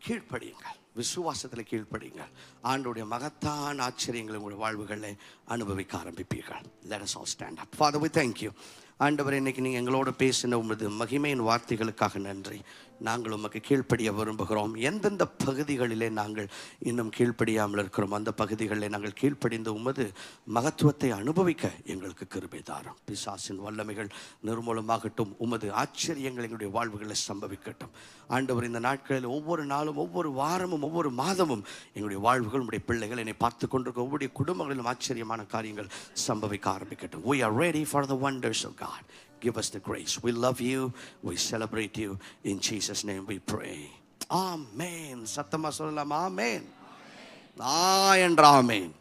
[SPEAKER 1] கீழ்ப்படியுங்கள், விசுவாசத்தில் கீழ்ப்படியுங்கள். ஆண்டவருடைய மகத்தான ஆச்சரியங்களை உங்களுடைய வாழ்வுகளை அனுபவிக்க ஆரம்பிப்பீர்கள். Let us all stand up. Father, we thank you. ஆண்டவரே, இன்னைக்கு நீங்கள் எங்களோட பேசின உமது மகிமையின் வார்த்தைகளுக்காக நன்றி. நாங்கள் உமக்கு கீழ்ப்படிய விரும்புகிறோம். எந்தெந்த பகுதிகளிலே நாங்கள் இன்னும் கீழ்ப்படியாமல் இருக்கிறோம், அந்த பகுதிகளிலே நாங்கள் கீழ்ப்படிந்து உமது மகத்துவத்தை அனுபவிக்க எங்களுக்கு கிருபை தாரும். பிசாசின் வல்லமைகள் நிர்மூலமாகட்டும். உமது ஆச்சரியங்கள் எங்களுடைய வாழ்வுகளில் சம்பவிக்கட்டும். ஆண்டவர், இந்த நாட்களில் ஒவ்வொரு நாளும், ஒவ்வொரு வாரமும், ஒவ்வொரு மாதமும் எங்களுடைய வாழ்வுகள், உங்களுடைய பிள்ளைகள், என்னை பார்த்து கொண்டிருக்க ஒவ்வொரு குடும்பங்களிலும் ஆச்சரியமான காரியங்கள் சம்பவிக்க ஆரம்பிக்கட்டும். We are ready for the wonders of God. Give us the grace. We love you. We celebrate you. In Jesus' name we pray. Amen. சத்தமா சொல்லலாம். Amen. என்ற ஆமேன்.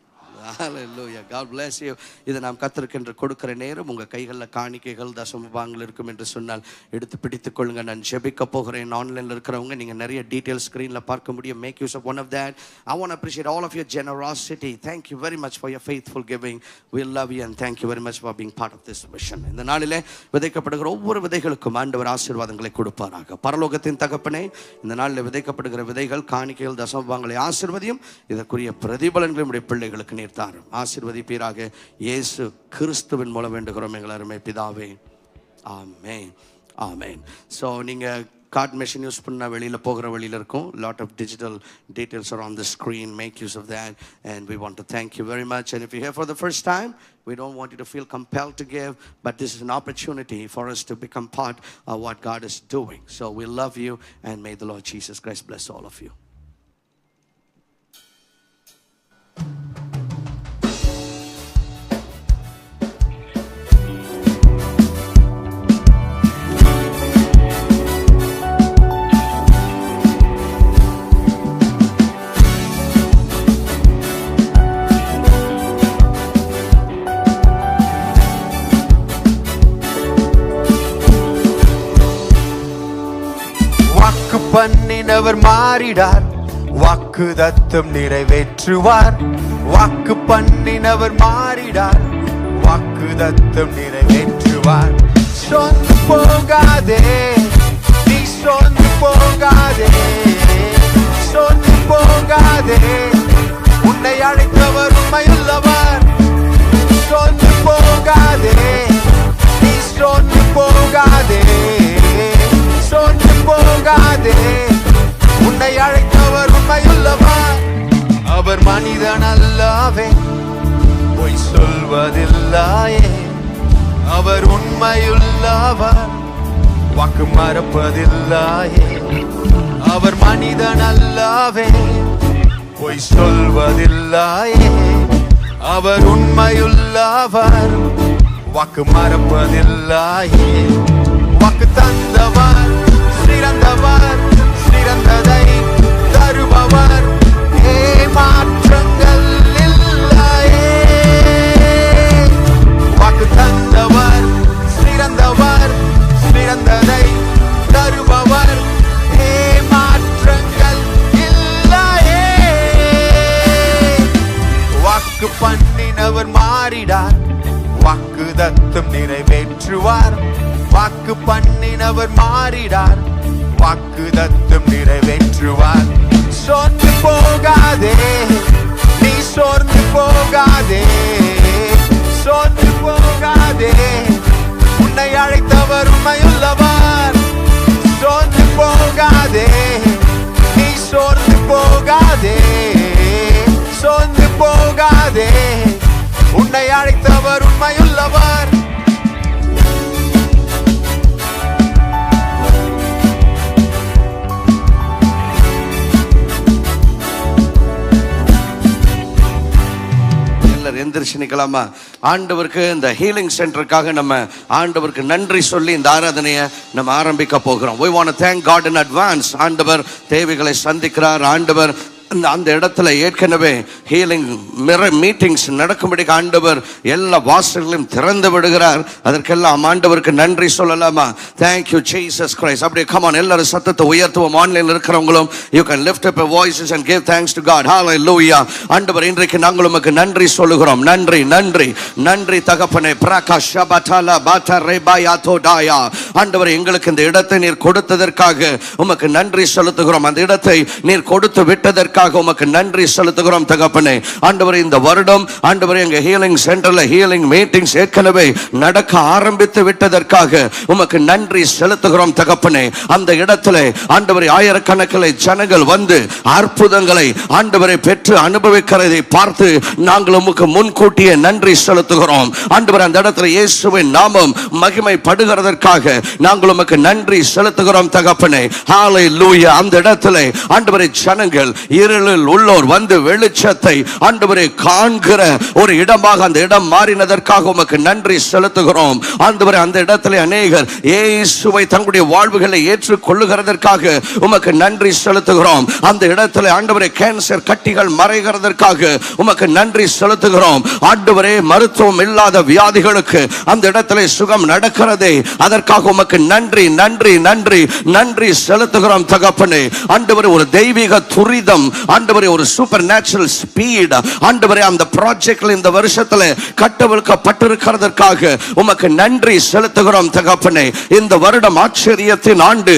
[SPEAKER 1] Hallelujah. God bless you. இதை நாம் கர்த்தருக்கென்று கொடுக்கிற நேரம் உங்கள் காணிக்கைகள் காணிக்கைகள் தசமபாகங்கள் இருக்கும் என்று சொன்னால் எடுத்து பிடித்துக் கொள்ளுங்க. நான் ஜெபிக்க போகிறேன். ஆன்லைனில் இருக்கிறவங்க நீங்கள் நிறைய டீட்டெயில்ஸ் ஸ்க்ரீனில் பார்க்க முடியும். Make use of one of that. I want to appreciate all of your generosity. Thank you very much for your faithful giving. We love you and thank you very much for being part of this mission. இந்த நாளிலே விதைக்கப்படுகிற ஒவ்வொரு விதைகளுக்கும் ஆண்டவர் ஆசீர்வாதங்களை கொடுப்பாராக. பரலோகத்தின் தகப்பனே, இந்த நாளில் விதைக்கப்படுகிற விதைகள், காணிக்கைகள், தசமபாகங்களை ஆசீர்வதியும். இதற்குரிய பிரதிபலன்களுடைய பிள்ளைகளுக்கு தாரும். ஆசீர்வதிப்பீராக. இயேசு கிறிஸ்துவின் மூலம் வேண்டுகிறோம் எங்கள் அருமை பிதாவே. ஆமென். ஆமென். ஸோ நீங்கள் கார்ட் மெஷின் யூஸ் பண்ணால் வெளியில் போகிற வழியில் இருக்கும். Lot of digital details are on the screen. Make use of that and we want to thank you very much. And if you're here for the first time, we don't want you to feel compelled to give, but this is an opportunity for us to become part of what God is doing. So we love you and may the Lord Jesus Christ bless all of you.
[SPEAKER 2] பண்ணினவர் மாறிடார், வாக்கு தத்தம் நிறைவேற்றுவார். வாக்கு பண்ணினவர் மாறிடார், வாக்கு தத்தம் நிறைவேற்றுவார். சொந்து போகாதே, நீ சொந்து போகாதே, சொந்து போகாதே, உன்னை அழைத்தவர் உண்மையுள்ளவர். சொந்து போகாதே, நீ சொந்து போகாதே, சொந்து போகாதே, உன்னை அழைத்தவர் உண்மையுள்ளவர். அவர் மனிதன் அல்லவே, பொய் சொல்வதில்லையே. அவர் உண்மையுள்ளவர், வாக்கு மறப்பதில்லையே. அவர் மனிதன் அல்லவே, பொய் சொல்வதில்லையே. அவர் உண்மையுள்ளவர், வாக்கு மறப்பதில்லையே. வாக்கு தந்தவர், சிறந்தவர், சிறந்ததை தருபவர். மாற்றங்கள் இல்லையே. வாக்கு தந்தவர், சிறந்தவர், சிறந்ததை தருபவர். மாற்றங்கள் இல்லையே. வாக்கு பண்ணினவர் மாறிடார், வாக்கு தத்தம் நிறைவேற்றுவார். வாக்கு பண்ணினவர் மாறிடார், வாக்கு தத்தம் நிறைவேற்றுவார். சொந்து போகாதே, நீ சோர்ந்து போகாதே, சொந்து போகாதே, உன்னை அழைத்தவர் உண்மையுள்ளவர். சொந்து போகாதே, நீ சோர்ந்து போகாதே, சொந்து போகாதே, உன்னை அழைத்தவர் உண்மையுள்ளவர்.
[SPEAKER 1] எந்திரிச்சு நிக்கலாமா? ஆண்டவருக்கு இந்த ஹீலிங் சென்டருக்காக நம்ம ஆண்டவருக்கு நன்றி சொல்லி இந்த ஆராதனையை நம்ம ஆரம்பிக்க போகிறோம். We want to thank God in advance. ஆண்டவர் தேவைகளை சந்திக்கிறார். ஆண்டவர் அந்த இடத்துல ஏற்கனவே ஹீலிங் மீட்டிங்ஸ் நடக்கும்படி ஆண்டவர் எல்லா வாசல்களையும் திறந்து விடுகிறார். அதற்கெல்லாம் ஆண்டவருக்கு நன்றி சொல்லலாமா? Thank you Jesus Christ. அப்படியே come on, எல்லாரும் சத்தத்தை உயர்த்துவோம். ஆன்லைன்ல இருக்கிறவங்களும் you can lift up your voices and give thanks to God. Hallelujah. ஆண்டவர், இன்றைக்கு நாங்கள் உமக்கு நன்றி சொல்லுகிறோம். நன்றி நன்றி நன்றி தகப்பனே. பிரகாஷபதல பதரேபாயாதோடாயா. ஆண்டவர், எங்களுக்கு இந்த இடத்தை நீர் கொடுத்ததற்காக உமக்கு நன்றி செலுத்துகிறோம். அந்த இடத்தை நீர் கொடுத்து விட்டதற்காக செய்ததற்காக உமக்கு நன்றி செலுத்துகிறோம் தகப்பனே. ஆண்டவரே, இந்த வருடம் ஆண்டவரே எங்க ஹீலிங் சென்டர்ல ஹீலிங் மீட்டிங்ஸ் ஏற்கனவே நடக்க ஆரம்பித்து விட்டதற்காக உமக்கு நன்றி செலுத்துகிறோம் தகப்பனே. அந்த இடத்துல ஆண்டவரே ஆயிரக்கணக்கில் ஜனங்கள் வந்து அற்புதங்களை ஆண்டவரை பெற்று அனுபவிக்கிறதை பார்த்து நாங்கள் உமக்கு முன்கூட்டியே நன்றி செலுத்துகிறோம். ஆண்டவரே, அந்த இடத்துல இயேசுவின் நாமம் மகிமைப்படுகிறதற்காக நாங்கள் உமக்கு நன்றி செலுத்துகிறோம் தகப்பனே. ஹalleluya. அந்த இடத்துல ஆண்டவரே ஜனங்கள் இருளில் உள்ளோர் வந்து வெளிச்சத்தை ஆண்டவரே காண்கிற ஒரு இடமாக அந்த இடம் மாறினதற்காக உமக்கு நன்றி செலுத்துகிறோம். ஆண்டவரே, அந்த இடத்துல அநேகர் இயேசுவை தங்களுடைய வாழ்வுகளை ஏற்றுக்கொள்ளுகிறதற்காக உமக்கு நன்றி செலுத்துகிறோம். அந்த இடத்துல ஆண்டவரே கேன்சர் கட்டிகள் மறைகிறதற்காக உமக்கு நன்றி செலுத்துகிறோம். ஆண்டவரே, மருத்துவம் இல்லாத வியாதிகளுக்கு அந்த இடத்துல சுகம் நடக்கிறதே, அதற்காக உமக்கு நன்றி நன்றி நன்றி நன்றி செலுத்துகிறோம் தகப்பனே. ஆண்டவரே, ஒரு தெய்வீக துரிதம் ஆண்டவரே, ஒரு சூப்பர் நேச்சுரல் ஸ்பீட் ஆண்டவரே அந்த ப்ராஜெக்ட்ல இந்த வருஷத்துல கட்டவிழ்க்கப்பட்டிருக்கிறதற்காக உமக்கு நன்றி செலுத்துகிறோம் தகப்பனே. இந்த வருடம் ஆச்சரியத்தின் ஆண்டு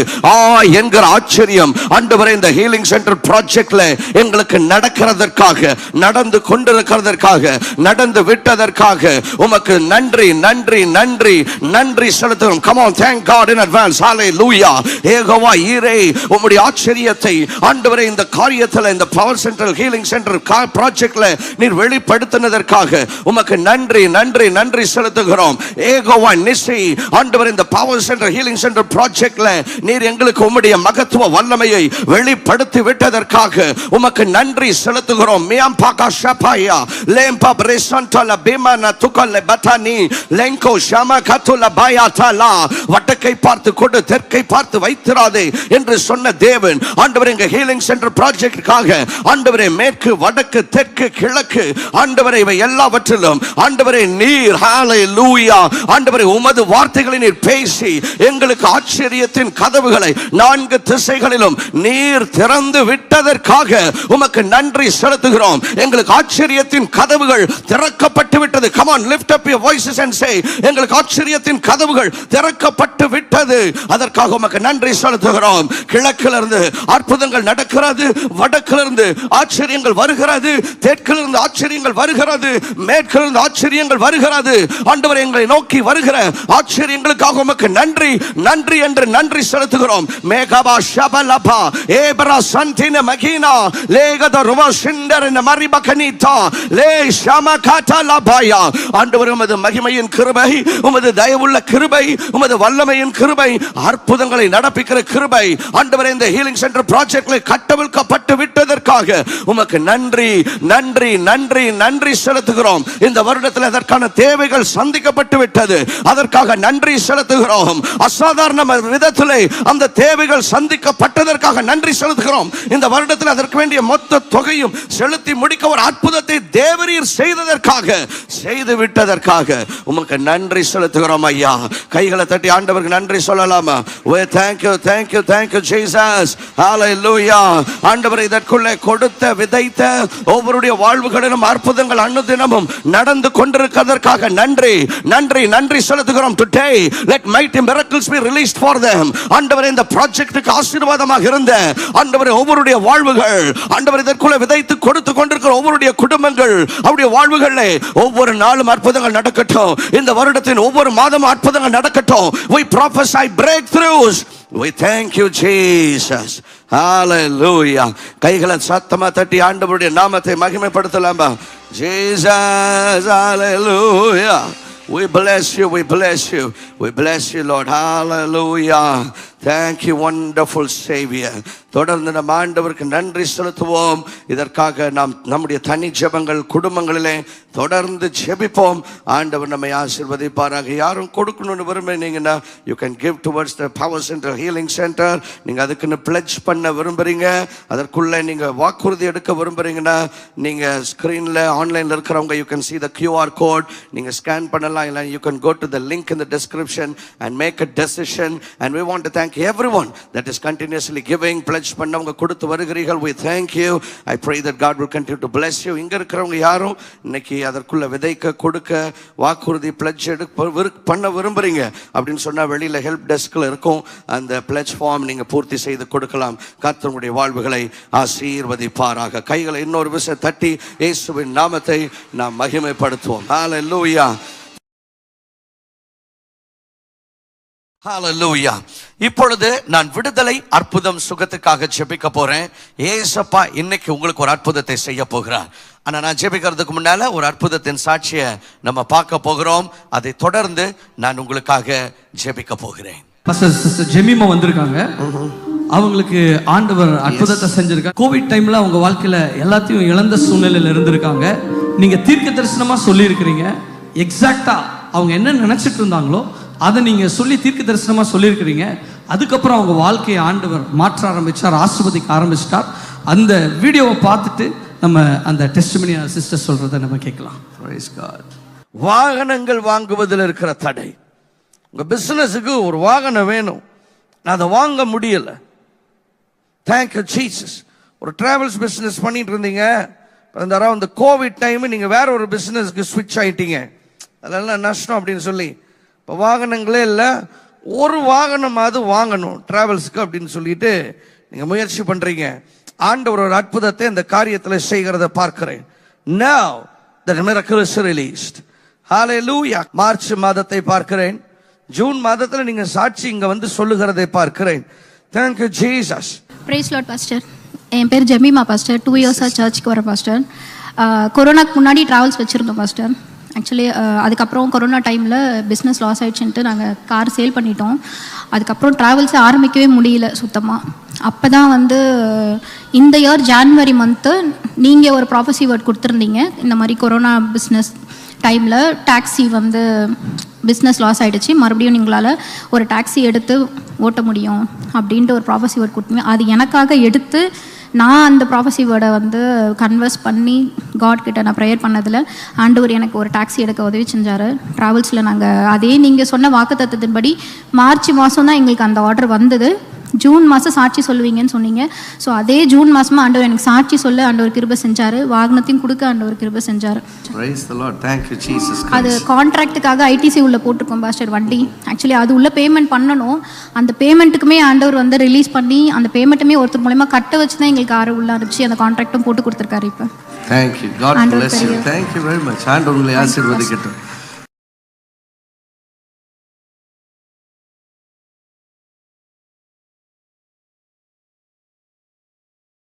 [SPEAKER 1] என்கிற ஆச்சரியம் ஆண்டவரே இந்த ஹீலிங் சென்டர் ப்ராஜெக்ட்ல எங்களுக்கு நடக்கிறதற்காக, நடந்து கொண்டிருக்கிறதற்காக, நடந்து விட்டதற்காக உமக்கு நன்றி நன்றி நன்றி நன்றி செலுத்துகிறோம். Come on, thank God in advance. Hallelujah. Jehovah ஈரே, உம்முடைய ஆச்சரியத்தை ஆண்டவரே இந்த காரியத்தில் இந்த பவர் சென்டர் ஹீலிங் சென்டர் ப்ராஜெக்ட்ல நீர் வெளிப்படுத்தினதற்காக உமக்கு நன்றி நன்றி நன்றி செலுத்துகிறோம். யெகோவா நிசி, ஆண்டவரே இந்த பவர் சென்டர் ஹீலிங் சென்டர் ப்ராஜெக்ட்ல நீர் எங்களுக்கு உம்முடைய மகத்துவ வல்லமையை வெளிப்படுத்தி விட்டதற்காக உமக்கு நன்றி செலுத்துகிறோம். மியாம் பாகா ஷபாயா லேம்பா பிரேசன்டல பிமானா துகல்ல பட்டானி லெங்கோ ஷமா கதுல பாயாதலா. வடக்கை பார்த்து கொண்டு தெற்கை பார்த்து வைத்திராதே என்று சொன்ன தேவன் ஆண்டவரே எங்க ஹீலிங் சென்டர் ப்ராஜெக்டுக்காக ஆண்டவரே மேற்கு வடக்கு தெற்கு கிழக்கு ஆண்டவரே இவை எல்லாவற்றிலும் ஆண்டவரே நீர் ஹalleluya ஆண்டவரே உமது வார்த்தைகளை நீர் பேசி எங்களுக்கு ஆச்சரியத்தின் கதவுகளை நான்கு திசைகளிலும் நீர் திறந்து விட்டதற்காக உமக்கு நன்றி செலுத்துகிறோம். எங்களுக்கு ஆச்சரியத்தின் கதவுகள் திறக்கப்பட்டு விட்டது. Come on, lift up your voices and say, எங்களுக்கு ஆச்சரியத்தின் கதவுகள் திறக்கப்பட்டு விட்டது. அதற்காக உமக்கு நன்றி செலுத்துகிறோம். கிழக்கிலிருந்து அற்புதங்கள் நடக்கிறது, வடக்கிலிருந்து ஆச்சரியங்கள் வருகிறது, தெற்கிலிருந்து ஆச்சரியங்கள் வருகிறது, மேற்கிலிருந்து ஆச்சரியங்கள் வருகிறது. ஆண்டவரே, எங்களை நோக்கி வருகிற ஆச்சரியங்களுக்காக உமக்கு நன்றி நன்றி என்று நன்றி செலுத்துகிறோம். மேகபா ஷபலபா ஏபரா சந்தின மகினா லேகத ருவா சிண்டரன மரிபகனிதா லே ஷமகத லபாயா. ஆண்டவரே, உமது மகிமையின் கிருபை, உமது தயவுள்ள கிருபை, உமது வல்லமையின் கிருபை, அற்புதங்களை நடப்பிக்கிற கிருபை ஆண்டவரே இந்த ஹீலிங் சென்டர் ப்ராஜெக்ட்ல கட்டவிழ்க்கப்பட்டு விட்டதற்காக உமக்கு நன்றி நன்றி நன்றி நன்றி செலுத்துகிறோம். இந்த வருடத்தில் அதற்கான தேவைகள் சந்திக்கப்பட்டு விட்டது, அதற்காக நன்றி செலுத்துகிறோம். அசாதாரண விதத்திலே அந்த தேவைகள் சந்திக்கப்பட்டதற்காக நன்றி செலுத்துகிறோம். இந்த வருடத்தில் அதற்கு வேண்டிய மொத்த தொகையும் செலுத்தி முடிக்க ஒரு அற்புதத்தை தேவரீர் செய்ததற்காக, செய்து விட்டதற்காக உமக்கு நன்றி செலுத்துகிறோம் ஐயா. கைகளை தட்டி ஆண்டவருக்கு நன்றி சொல்லலாமா? We thank you, thank you, thank you Jesus. Hallelujah. ஆண்டவரே, இதற்குள்ளே கொடுத்த விதைத்த ஒவ்வொருடைய வாழ்வுகளிலும் அற்புதங்கள் அனுதினமும் நடந்து கொண்டிருக்கிறதற்காக நன்றி நன்றி நன்றி செலுத்துகிறோம். Today let mighty miracles be released for them. ஆண்டவரே, இந்த ப்ராஜெக்ட்டுக்கு ஆசீர்வாதமாக இருந்த ஆண்டவரே ஒவ்வொருடைய வாழ்வுகள், ஆண்டவரே இதற்குள்ளே விதைத்து கொடுத்து கொண்டிருக்கிற ஒவ்வொருடைய குடும்பங்கள், அவருடைய வாழ்வுகளிலே ஒவ்வொரு நாளும் அற்புதங்கள் நடக்கட்டும். இந்த வருடத்தின் ஒவ்வொரு மாதமும் அற்புதங்கள் நடக்கட்டும். We prophesy breakthroughs. We thank you Jesus. Hallelujah. கைகளை சத்தமா தட்டி ஆண்டவருடைய நாமத்தை மகிமைப்படுத்தலாமா? Jesus. Hallelujah. We bless you, we bless you, we bless you Lord. Hallelujah. Thank you wonderful Savior. தொடர்ந்து நம் ஆண்டவருக்கு நன்றி செலுத்துவோம். இதற்காக நாம் நம்முடைய தனி ஜெபங்கள் குடும்பங்களிலே தொடர்ந்து ஜெபிப்போம். ஆண்டவர் நம்மை ஆசீர்வதிப்பாராக. யாரும் கொடுக்கணும்னு விரும்புறீங்கன்னா you can give towards the power center healing center. நீங்க அதுக்குன்னு pledge பண்ண விரும்புறீங்க, அதற்குள்ள நீங்க வாக்குறுதி எடுக்க விரும்புறீங்கன்னா நீங்க ஸ்கிரீன்ல ஆன்லைன்ல இருக்கிறவங்க you can see the QR code, நீங்க ஸ்கேன் பண்ணலாம். இல்லை you can go to the link in the description and make a decision. And we want to thank thank everyone that is continuously giving, pledge பண்ணவங்க கொடுத்து வருகிறீர்கள். We thank you. I pray that God will continue to bless you. இங்க இருக்கிறவங்க யாரும் இன்னைக்கு அதற்குள்ள விதைக்க கொடுக்க வாக்குறுதி pledge பண்ண விரும்புறீங்க அப்படின்னு சொன்னா வெளியில ஹெல்ப் டெஸ்க்ல இருக்கும், அந்த pledge form நீங்க பூர்த்தி செய்து கொடுக்கலாம். கர்த்தர் உங்களுடைய வாழ்வுகளை ஆசீர்வதிப்பாராக. கைகளை இன்னொரு விஷயம் தட்டி இயேசுவின் நாமத்தை நாம் மகிமைப்படுத்துவோம். ஹalleluya. ஹalleluya. இப்பொழுது நான் விடுதலை, அற்புதம், சுகத்துக்காக ஜெபிக்க போறேன். ஏசப்பா இன்னைக்கு உங்களுக்கு ஒரு அற்புதத்தை செய்ய போகிறார். ஆனா நான் ஜெபிக்கிறதுக்கு முன்னால ஒரு அற்புதத்தின் சாட்சியை நம்ம பார்க்க போகிறோம். அதை தொடர்ந்து நான் உங்களுக்காக ஜெபிக்க போகிறேன்.
[SPEAKER 3] சிஸ்டர் ஜெமிமா வந்திருக்காங்க. அவங்களுக்கு ஆண்டவர் அற்புதத்தை செஞ்சிருக்காங்க. கோவிட் டைம்ல அவங்க வாழ்க்கையில எல்லாத்தையும் இழந்த சூழ்நிலையில இருந்திருக்காங்க. நீங்க தீர்க்க தரிசனமா சொல்லி இருக்கிறீங்க. எக்ஸாக்டா அவங்க என்ன நினைச்சிட்டு இருந்தாங்களோ அதை நீங்க சொல்லி தீர்க்க தரிசனமா சொல்லியிருக்கிறீங்க. அதுக்கப்புறம் அவங்க வாழ்க்கையை ஆண்டவர் மாற்ற ஆரம்பிச்சார், ஆசீர்வதிக்க ஆரம்பிச்சிட்டார். அந்த வீடியோவை பார்த்துட்டு நம்ம அந்த டெஸ்டிமனி சிஸ்டர் சொல்றதை நம்ம கேட்கலாம்.
[SPEAKER 1] Praise God. வாகனங்கள் வாங்குவதில் இருக்கிற தடை. உங்க பிசினஸுக்கு ஒரு வாகனம் வேணும், அதை வாங்க முடியல. Thank you Jesus. ஒரு டிராவல்ஸ் பிசினஸ் பண்ணிட்டு இருந்தீங்க, அந்த கோவிட் டைம் நீங்க வேற ஒரு பிசினஸ்க்கு ஸ்விட்ச் ஆயிட்டீங்க, அதெல்லாம் நஷ்டம் அப்படின்னு சொல்லி இப்போ வாகனங்களே இல்லை, ஒரு வாகனமாவது வாங்கணும் டிராவல்ஸுக்கு அப்படின்னு சொல்லிட்டு நீங்க முயற்சி பண்றீங்க. ஆண்டவர் ஒரு அற்புதத்தை இந்த காரியத்தில் செய்கிறத பார்க்கிறேன். Now the miracle is released. Hallelujah. March மாதத்தை பார்க்கிறேன், ஜூன் மாதத்தில் நீங்க சாட்சி இங்க வந்து சொல்லுகிறதை பார்க்கிறேன். Thank you Jesus.
[SPEAKER 4] Praise Lord Pastor. என் பேர் ஜெமிமா பாஸ்டர். 2 இயர்ஸாக சர்ச்சுக்கு வர பாஸ்டர். கொரோனாக்கு முன்னாடி ட்ராவல்ஸ் வச்சுருந்தோம் பாஸ்டர். ஆக்சுவலி அதுக்கப்புறம் கொரோனா டைமில் பிஸ்னஸ் லாஸ் ஆகிடுச்சுன்ட்டு நாங்கள் கார் சேல் பண்ணிட்டோம். அதுக்கப்புறம் ட்ராவல்ஸை ஆரம்பிக்கவே முடியல சுத்தமாக. அப்போ தான் வந்து இந்த இயர் ஜான்வரி மந்த்து நீங்கள் ஒரு ப்ராஃபஸி வேர்ட் கொடுத்துருந்தீங்க. இந்த மாதிரி கொரோனா பிஸ்னஸ் டைமில் டாக்ஸி வந்து பிஸ்னஸ் லாஸ் ஆகிடுச்சு, மறுபடியும் நீங்களால் ஒரு டாக்ஸி எடுத்து ஓட்ட முடியும் அப்படின்ட்டு ஒரு ப்ராஃபஸி வேர்ட் கொடுத்தீங்க. அது எனக்காக எடுத்து நான் அந்த ப்ராஃபஸி வேர்டை வந்து கன்வர்ஸ் பண்ணி காட் கிட்ட நான் ப்ரேயர் பண்ணதில் ஆண்டவர் எனக்கு ஒரு டாக்ஸி எடுக்க உதவி செஞ்சார். ட்ராவல்ஸில் நாங்கள் அதே நீங்கள் சொன்ன வாக்குத்தத்தத்தின்படி மார்ச் மாதம் தான் எங்களுக்கு அந்த ஆர்டர் வந்தது. ஜூன் மாதம் சாட்சி சொல்லுவீங்கன்னு சொன்னீங்க. ஸோ அதே ஜூன் மாதமாக ஆண்டவர் எனக்கு சாட்சி சொல்ல ஆண்டவர் கிருபை செஞ்சார், வாகனத்தையும் கொடுக்க ஆண்டவர் கிருபை செஞ்சார்.
[SPEAKER 1] Praise the Lord. Thank you Jesus Christ.
[SPEAKER 4] அது கான்ட்ராக்டுக்காக ஐடிசி உள்ள போட்டிருக்கோம் பாஸ்டர் வண்டி. ஆக்சுவலி அது உள்ள பேமெண்ட் பண்ணணும். அந்த பேமெண்ட்டுக்குமே ஆண்டவர் வந்து ரிலீஸ் பண்ணி அந்த பேமெண்ட்டுமே ஒருத்தர் மூலமா கட்ட வச்சு தான் எங்களுக்கு ஆறு உள்ள அனுப்பிச்சு அந்த கான்ட்ராக்டும் போட்டு கொடுத்துருக்காரு. இப்போ
[SPEAKER 1] Thank you. God bless you. Thank you very much. ஆண்டவர் உங்களை ஆசீர்வதிக்கட்டும்.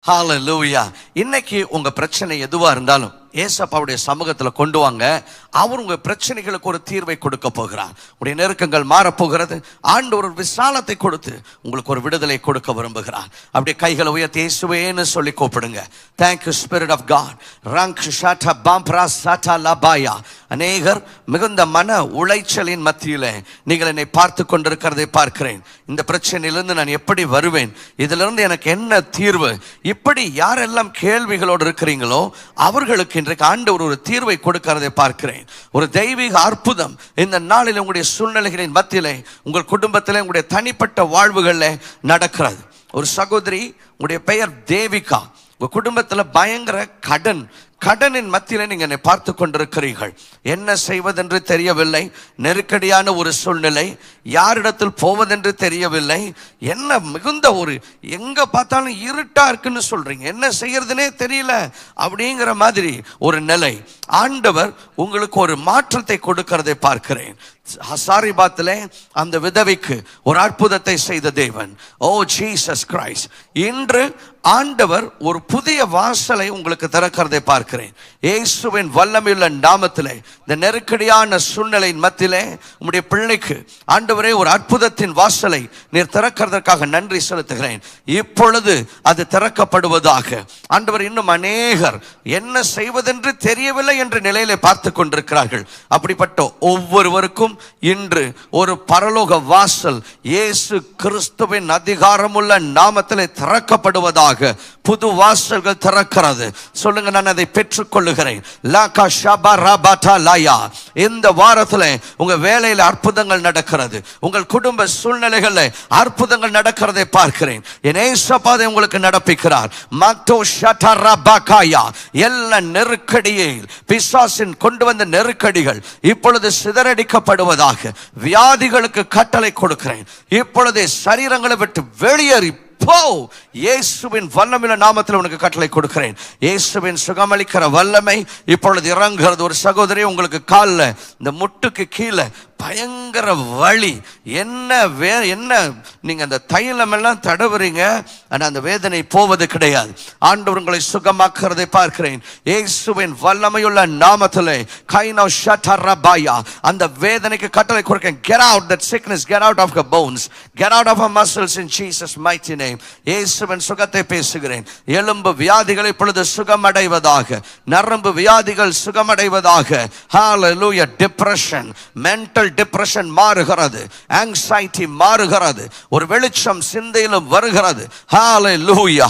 [SPEAKER 1] Hallelujah. இன்னைக்கு உங்க பிரச்சனை எதுவா இருந்தாலும் ஏசப்பாவுடைய சமூகத்துல கொண்டு வாங்க. அவர் உங்க பிரச்சனைகளுக்கு ஒரு தீர்வை கொடுக்க போகிறார். உடைய நெருக்கங்கள் மாறப்போகிறது. ஆண்டவர் ஒரு விசாலத்தை கொடுத்து உங்களுக்கு ஒரு விடுதலை கொடுக்க விரும்புகிறார். அப்படியே கைகளை உயர்த்தி இயேசுவேன்னு சொல்லி கூப்பிடுங்க. Thank you Spirit of God. ரங்க் ஷாட்டா பாம்ப்ரா சாட்டா லபாயா. அநேகர் மிகுந்த மன உளைச்சலின் மத்தியிலே நீங்கள் என்னை பார்த்து கொண்டிருக்கிறதை பார்க்கிறேன். இந்த பிரச்சனையிலிருந்து நான் எப்படி வருவேன், இதிலிருந்து எனக்கு என்ன தீர்வு, இப்படி யாரெல்லாம் கேள்விகளோடு இருக்கிறீங்களோ அவர்களுக்கு இன்றைக்கு ஆண்டவர் ஒரு தீர்வை கொடுக்கிறதை பார்க்கிறேன். ஒரு தெய்வீக அற்புதம் இந்த நாளில் உங்களுடைய சூழ்நிலைகளின் மத்தியிலே, உங்கள் குடும்பத்திலே, உங்களுடைய தனிப்பட்ட வாழ்வுகளில் நடக்கிறது. ஒரு சகோதரி, உங்களுடைய பெயர் தேவிகா, உங்க குடும்பத்தில் பயங்கர கடனின் மத்தியிலே நீங்க என்னை பார்த்து கொண்டிருக்கிறீர்கள். என்ன செய்வதென்று தெரியவில்லை, நெருக்கடியான ஒரு சூழ்நிலை, யாரிடத்தில் போவதென்று தெரியவில்லை, என்ன மிகுந்த ஒரு எங்க பார்த்தாலும் இருட்டா இருக்குன்னு சொல்றீங்க, என்ன செய்யறதுனே தெரியல அப்படிங்கிற மாதிரி ஒரு நிலை. ஆண்டவர் உங்களுக்கு ஒரு மாற்றத்தை கொடுக்கிறதை பார்க்கிறேன். ஹசாரிபாத்திலே அந்த விதவைக்கு ஒரு அற்புதத்தை செய்த தேவன், ஓ ஜீசஸ் கிரைஸ்ட், இன்று ஆண்டவர் ஒரு புதிய வாசலை உங்களுக்கு திறக்கிறதை பார்க்கிறேன். இயேசுவின் வல்லமையுள்ள நாமத்திலே இந்த நெருக்கடியான சூழ்நிலையின் மத்தியிலே உம்முடைய பிள்ளைக்கு ஆண்டவரே ஒரு அற்புதத்தின் வாசலை நீர் திறக்கிறதற்காக நன்றி செலுத்துகிறேன். இப்பொழுது அது திறக்கப்படுவதாக. ஆண்டவர், இன்னும் அநேகர் என்ன செய்வதென்று தெரியவில்லை என்ற நிலையிலே பார்த்து கொண்டிருக்கிறார்கள். அப்படிப்பட்ட ஒவ்வொருவருக்கும் இன்று ஒரு பரலோக வாசல் இயேசு கிறிஸ்துவின் அதிகாரமுள்ள நாமத்திலே திறக்கப்படுவதாக. புது வாசல்கள் திறக்கிறது. சொல்லுங்க, நான் அதை பெற்றுக்கொள்ளுகிறேன். இந்த வாரத்தில் உங்க வேலையில் அற்புதங்கள் நடக்கிறது, உங்கள் குடும்ப சூழ்நிலைகளில் அற்புதங்கள் நடக்கிறதை பார்க்கிறேன். என் ஏசப்பாதை உங்களுக்கு நடப்பிக்கிறார். எல்லா நெருக்கடியில் பிசாசின் கொண்டு வந்த நெருக்கடிகள் இப்பொழுது சிதறடிக்கப்படுவதாக வியாதிகளுக்கு கட்டளை கொடுக்கிறேன். இப்பொழுதே சரீரங்களை விட்டு வெளியேறி போ. இயேசுவின் வல்லமையுள்ள நாமத்தில் உனக்கு கட்டளை கொடுக்கிறேன். இயேசுவின் சுகமளிக்கிற வல்லமை இப்பொழுது இறங்குகிறது. ஒரு சகோதரி, உங்களுக்கு காலில் இந்த முட்டுக்கு கீழே பயங்கர வலி, என்ன நீங்க அந்த தைலம் எல்லாம் தடவுறீங்க, ஆனா அந்த வேதனை போவது கிடையாது. ஆண்டவர் உங்களை சுகமாக்குறதை பார்க்கிறேன். இயேசுவின் வல்லமையுள்ள நாமத்திலே கைனோ ஷட்டரபாயா அந்த வேதனைக்கு கட்டளை கொடுக்கிறேன். Get out that sickness, get out of her bones, get out of her muscles in Jesus mighty name. இயேசுவின் சுகத்தை பேசுகிறேன். எலும்பு வியாதிகள் இப்பொழுது சுகமடைவதாக, நரம்பு வியாதிகள் சுகமடைவதாக. ஹalleluya. டிப்ரெஷன், மென்டல் டிப்ரெஷன் மாறுகிறது, ஆங்ஸைட்டி மாறுகிறது, ஒரு வெளிச்சம் சிந்தையிலும் வருகிறது. ஹalleluya.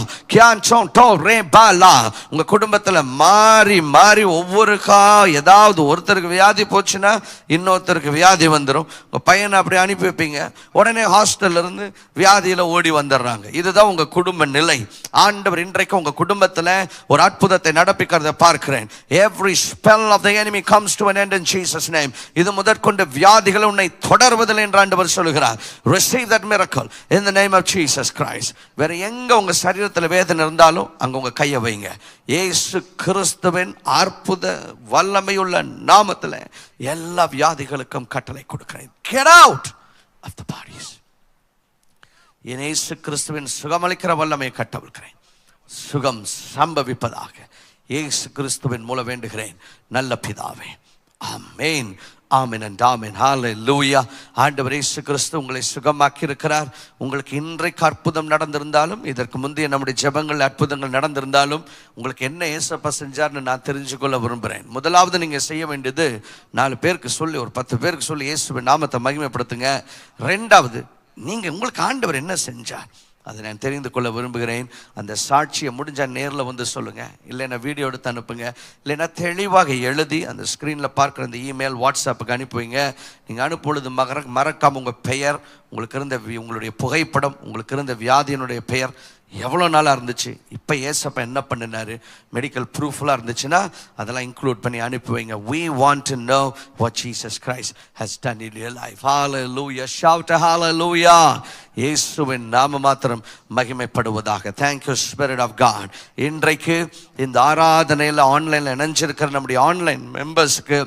[SPEAKER 1] உங்க குடும்பத்தில் மாறி மாறி ஒவ்வொருக்கா ஏதாவது ஒருத்தருக்கு வியாதி போச்சுன்னா இன்னொருத்தருக்கு வியாதி வந்துடும். உங்க பையனை அப்படி அனுப்பி வைப்பீங்க, உடனே ஹாஸ்டல்ல இருந்து வியாதியில ஓடி வந்துடுறாங்க. இதுதான் உங்க குடும்ப நிலை. ஆண்டவர் இன்றைக்கு உங்க குடும்பத்தில் ஒரு அற்புதத்தை நடப்பிக்கிறதை பார்க்கிறேன். Every spell of the enemy comes to an end in Jesus name. இது முதற்கொண்டு வியாதிகள் உன்னை தொடர்வதில்லை என்று ஆண்டவர் சொல்கிறார். Receive that miracle in the name of Jesus Christ. வேற எங்க உங்க சரீரத்தில் வேதனை இருந்தாலும் அங்க உங்க கையை வைங்க. இயேசு கிறிஸ்துவின் அற்புத வல்லமையுள்ள நாமத்தில் எல்லா வியாதிகளுக்கும் கட்டளை கொடுக்கிறேன். Get out of the bodies. இயேசு கிறிஸ்துவின் சுகமளிக்கிற வல்லமையை கட்டவிழ்கிறேன். சுகம் சம்பவிப்பதாக இயேசு கிறிஸ்துவின் மூலம் வேண்டுகிறேன் நல்ல பிதாவே. ஆமென், ஆமென் and ஆமென். ஹalleluya. ஆண்டவர் இயேசு கிறிஸ்து உங்களை சுகமாக்கி இருக்கிறார். உங்களுக்கு இன்றைக்கு அற்புதம் நடந்திருந்தாலும், இதற்கு முந்தைய நம்முடைய ஜெபங்கள் அற்புதங்கள் நடந்திருந்தாலும், உங்களுக்கு என்ன ஏசப்பா செஞ்சார்னு நான் தெரிஞ்சுக்கொள்ள விரும்புகிறேன். முதலாவது நீங்க செய்ய வேண்டியது 4 பேருக்கு சொல்லி, ஒரு 10 பேருக்கு சொல்லி இயேசுவின் நாமத்தை மகிமைப்படுத்துங்க. ரெண்டாவது, நீங்க உங்களுக்கு ஆண்டவர் என்ன செஞ்சார் அதை நான் தெரிந்து கொள்ள விரும்புகிறேன். அந்த சாட்சியை முடிஞ்சால் நேரில் வந்து சொல்லுங்கள், இல்லைன்னா வீடியோ எடுத்து அனுப்புங்க, இல்லைன்னா தெளிவாக எழுதி அந்த ஸ்க்ரீனில் பார்க்குற அந்த இமெயில் வாட்ஸ்அப்புக்கு அனுப்புவீங்க. நீங்கள் அனுப்பும்பொழுது மறக்காமல் உங்கள் பெயர், உங்களுக்கு இருந்த உங்களுடைய புகைப்படம், உங்களுக்கு இருந்த வியாதியினுடைய பெயர், எவ்வளோ நாளாக இருந்துச்சு, இப்போ ஏசப்பா என்ன பண்ணினாரு, மெடிக்கல் ப்ரூஃப்லாம் இருந்துச்சுன்னா அதெல்லாம் இன்க்ளூட் பண்ணி அனுப்புவீங்க. We want to know what Jesus Christ has done in your life. Hallelujah. Shout hallelujah. இயேசுவின் நாம மாத்திரம் மகிமைப்படுவதாக. Thank you Spirit of God. இன்றைக்கு இந்த ஆராதனையில் ஆன்லைனில் இணைஞ்சிருக்கிற நம்முடைய ஆன்லைன் மெம்பர்ஸ்க்கு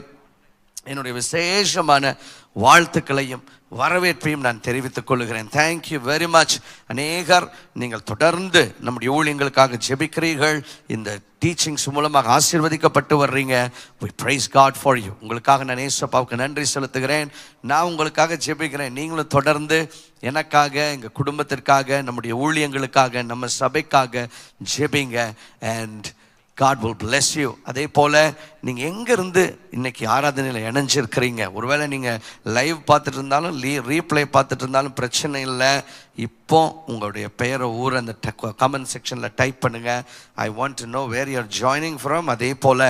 [SPEAKER 1] என்னுடைய விசேஷமான வாழ்த்துக்களையும் வரவேற்பையும் நான் தெரிவித்துக் கொள்கிறேன். Thank you very much. அநேகர் நீங்கள் தொடர்ந்து நம்முடைய ஊழியங்களுக்காக ஜெபிக்கிறீர்கள், இந்த டீச்சிங்ஸ் மூலமாக ஆசீர்வதிக்கப்பட்டு வர்றீங்க. we praise God for you. உங்களுக்காக நான் ஏசப்பாவுக்கு நன்றி செலுத்துகிறேன். நான் உங்களுக்காக ஜெபிக்கிறேன். நீங்களும் தொடர்ந்து எனக்காக, எங்கள் குடும்பத்திற்காக, நம்முடைய ஊழியங்களுக்காக, நம்ம சபைக்காக ஜெபிங்க. And God will bless you. அதே போல் நீங்கள் எங்கேருந்து இன்னைக்கு ஆராதனையில் இணைஞ்சிருக்கிறீங்க, ஒருவேளை நீங்கள் லைவ் பார்த்துட்டு இருந்தாலும் ரீப்ளே பார்த்துட்டு இருந்தாலும் பிரச்சனை இல்லை. இப்போ உங்களுடைய பெயரை ஊர் அந்த கமெண்ட் செக்ஷனில் டைப் பண்ணுங்கள். I want to know where you are joining from. அதே போல்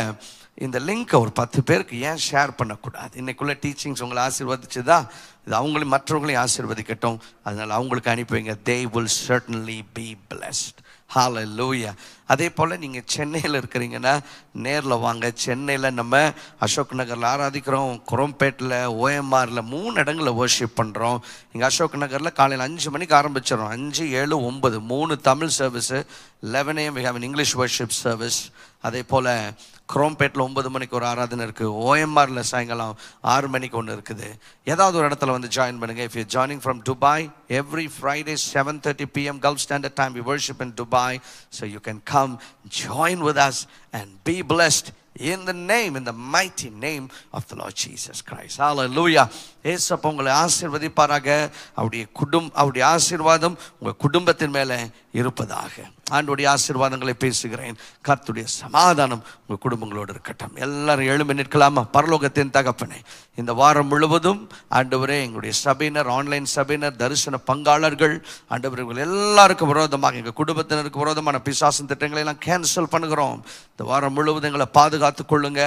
[SPEAKER 1] இந்த லிங்க்கை ஒரு 10 பேருக்கு ஏன் ஷேர் பண்ணக்கூடாது? இன்னைக்குள்ள டீச்சிங்ஸ் உங்களை ஆசீர்வதிச்சுதா, இது அவங்களையும் மற்றவங்களையும் ஆசீர்வதிக்கட்டும். அதனால் அவங்களுக்கு அனுப்புவீங்க. They will certainly be blessed. Hallelujah. அதே போல் நீங்கள் சென்னையில் இருக்கிறீங்கன்னா நேரில் வாங்க. சென்னையில் நம்ம அசோக் நகரில் ஆராதிக்கிறோம், குரோம்பேட்டில், OMRல 3 இடங்களில் வர்ஷிப் பண்ணுறோம். இங்கே அசோக் நகரில் காலையில் 5 மணிக்கு ஆரம்பிச்சிடறோம். 5, 7, 9 3 Tamil service. 11 AM we have an English worship service. அதே போல் குரோம்பேட்டில் 9 மணிக்கு ஒரு ஆராதனை இருக்குது. OMRல சாயங்காலம் 6 மணிக்கு ஒன்று இருக்குது. ஏதாவது ஒரு இடத்துல வந்து ஜாயின் பண்ணுங்கள். If you're joining from Dubai, every Friday 7:30 PM Gulf Standard Time we worship in Dubai, so you can come join with us and be blessed in the mighty name of the Lord Jesus Christ. Hallelujah. ஏசப்பா உங்களை ஆசீர்வதிப்பாராக. அவருடைய ஆசீர்வாதம் உங்கள் குடும்பத்தின் மேலே இருப்பதாக. ஆண்டவருடைய ஆசீர்வாதங்களை பேசுகிறேன். கர்த்தருடைய சமாதானம் உங்கள் குடும்பங்களோடு இருக்கட்டும். எல்லாரும் எழும்பி நிற்கலாமா? பரலோகத்தின் தகப்பனே, இந்த வாரம் முழுவதும் ஆண்டவரே எங்களுடைய சபையினர், ஆன்லைன் சபையினர், தரிசன பங்காளர்கள், ஆண்டவரே இவர்கள் எல்லாருக்கும் விரோதமாக, எங்கள் குடும்பத்தினருக்கு விரோதமான பிசாசின் திட்டங்களை எல்லாம் கேன்சல் பண்ணுகிறோம். இந்த வாரம் முழுவதும் எங்களை பாதுகாத்து கொள்ளுங்க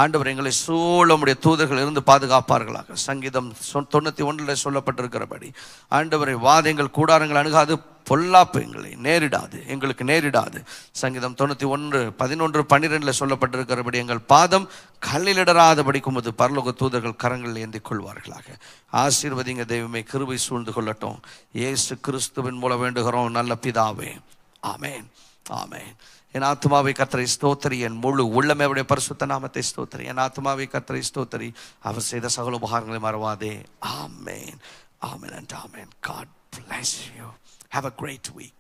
[SPEAKER 1] ஆண்டவர். எங்களை சூழ உம்முடைய தூதர்கள் இருந்து பாதுகாப்பார்களாக. சங்கீதம் 91 சொல்லப்பட்டிருக்கிறபடி ஆண்டவரை வாதங்கள் கூடாரங்கள் அணுகாது, பொல்லாப்பு எங்களுக்கு நேரிடாது. சங்கீதம் 91:11-12 சொல்லப்பட்டிருக்கிறபடி எங்கள் பாதம் கல்லிலிடராதபடிக்கும் அது பரலோக தூதர்கள் கரங்களில் ஏந்தி கொள்வார்களாக. ஆசீர்வதிங்க தெய்வமே, கிருபை சூழ்ந்து கொள்ளட்டும். இயேசு கிறிஸ்துவின் மூலம் வேண்டுகிறோம் நல்ல பிதாவே. ஆமேன், ஆமேன். என் ஆத்மாவை கர்த்தரை ஸ்தோத்திரி, என் முழு உள்ளமே அவருடைய பரிசுத்த நாமத்தை ஸ்தோத்திரி. என் ஆத்மாவை கர்த்தரை ஸ்தோத்திரி, அவர் செய்த சகல உபகாரங்களை மறவாதே. ஆமேன், ஆமேன் and amen. God bless you. Have a great week.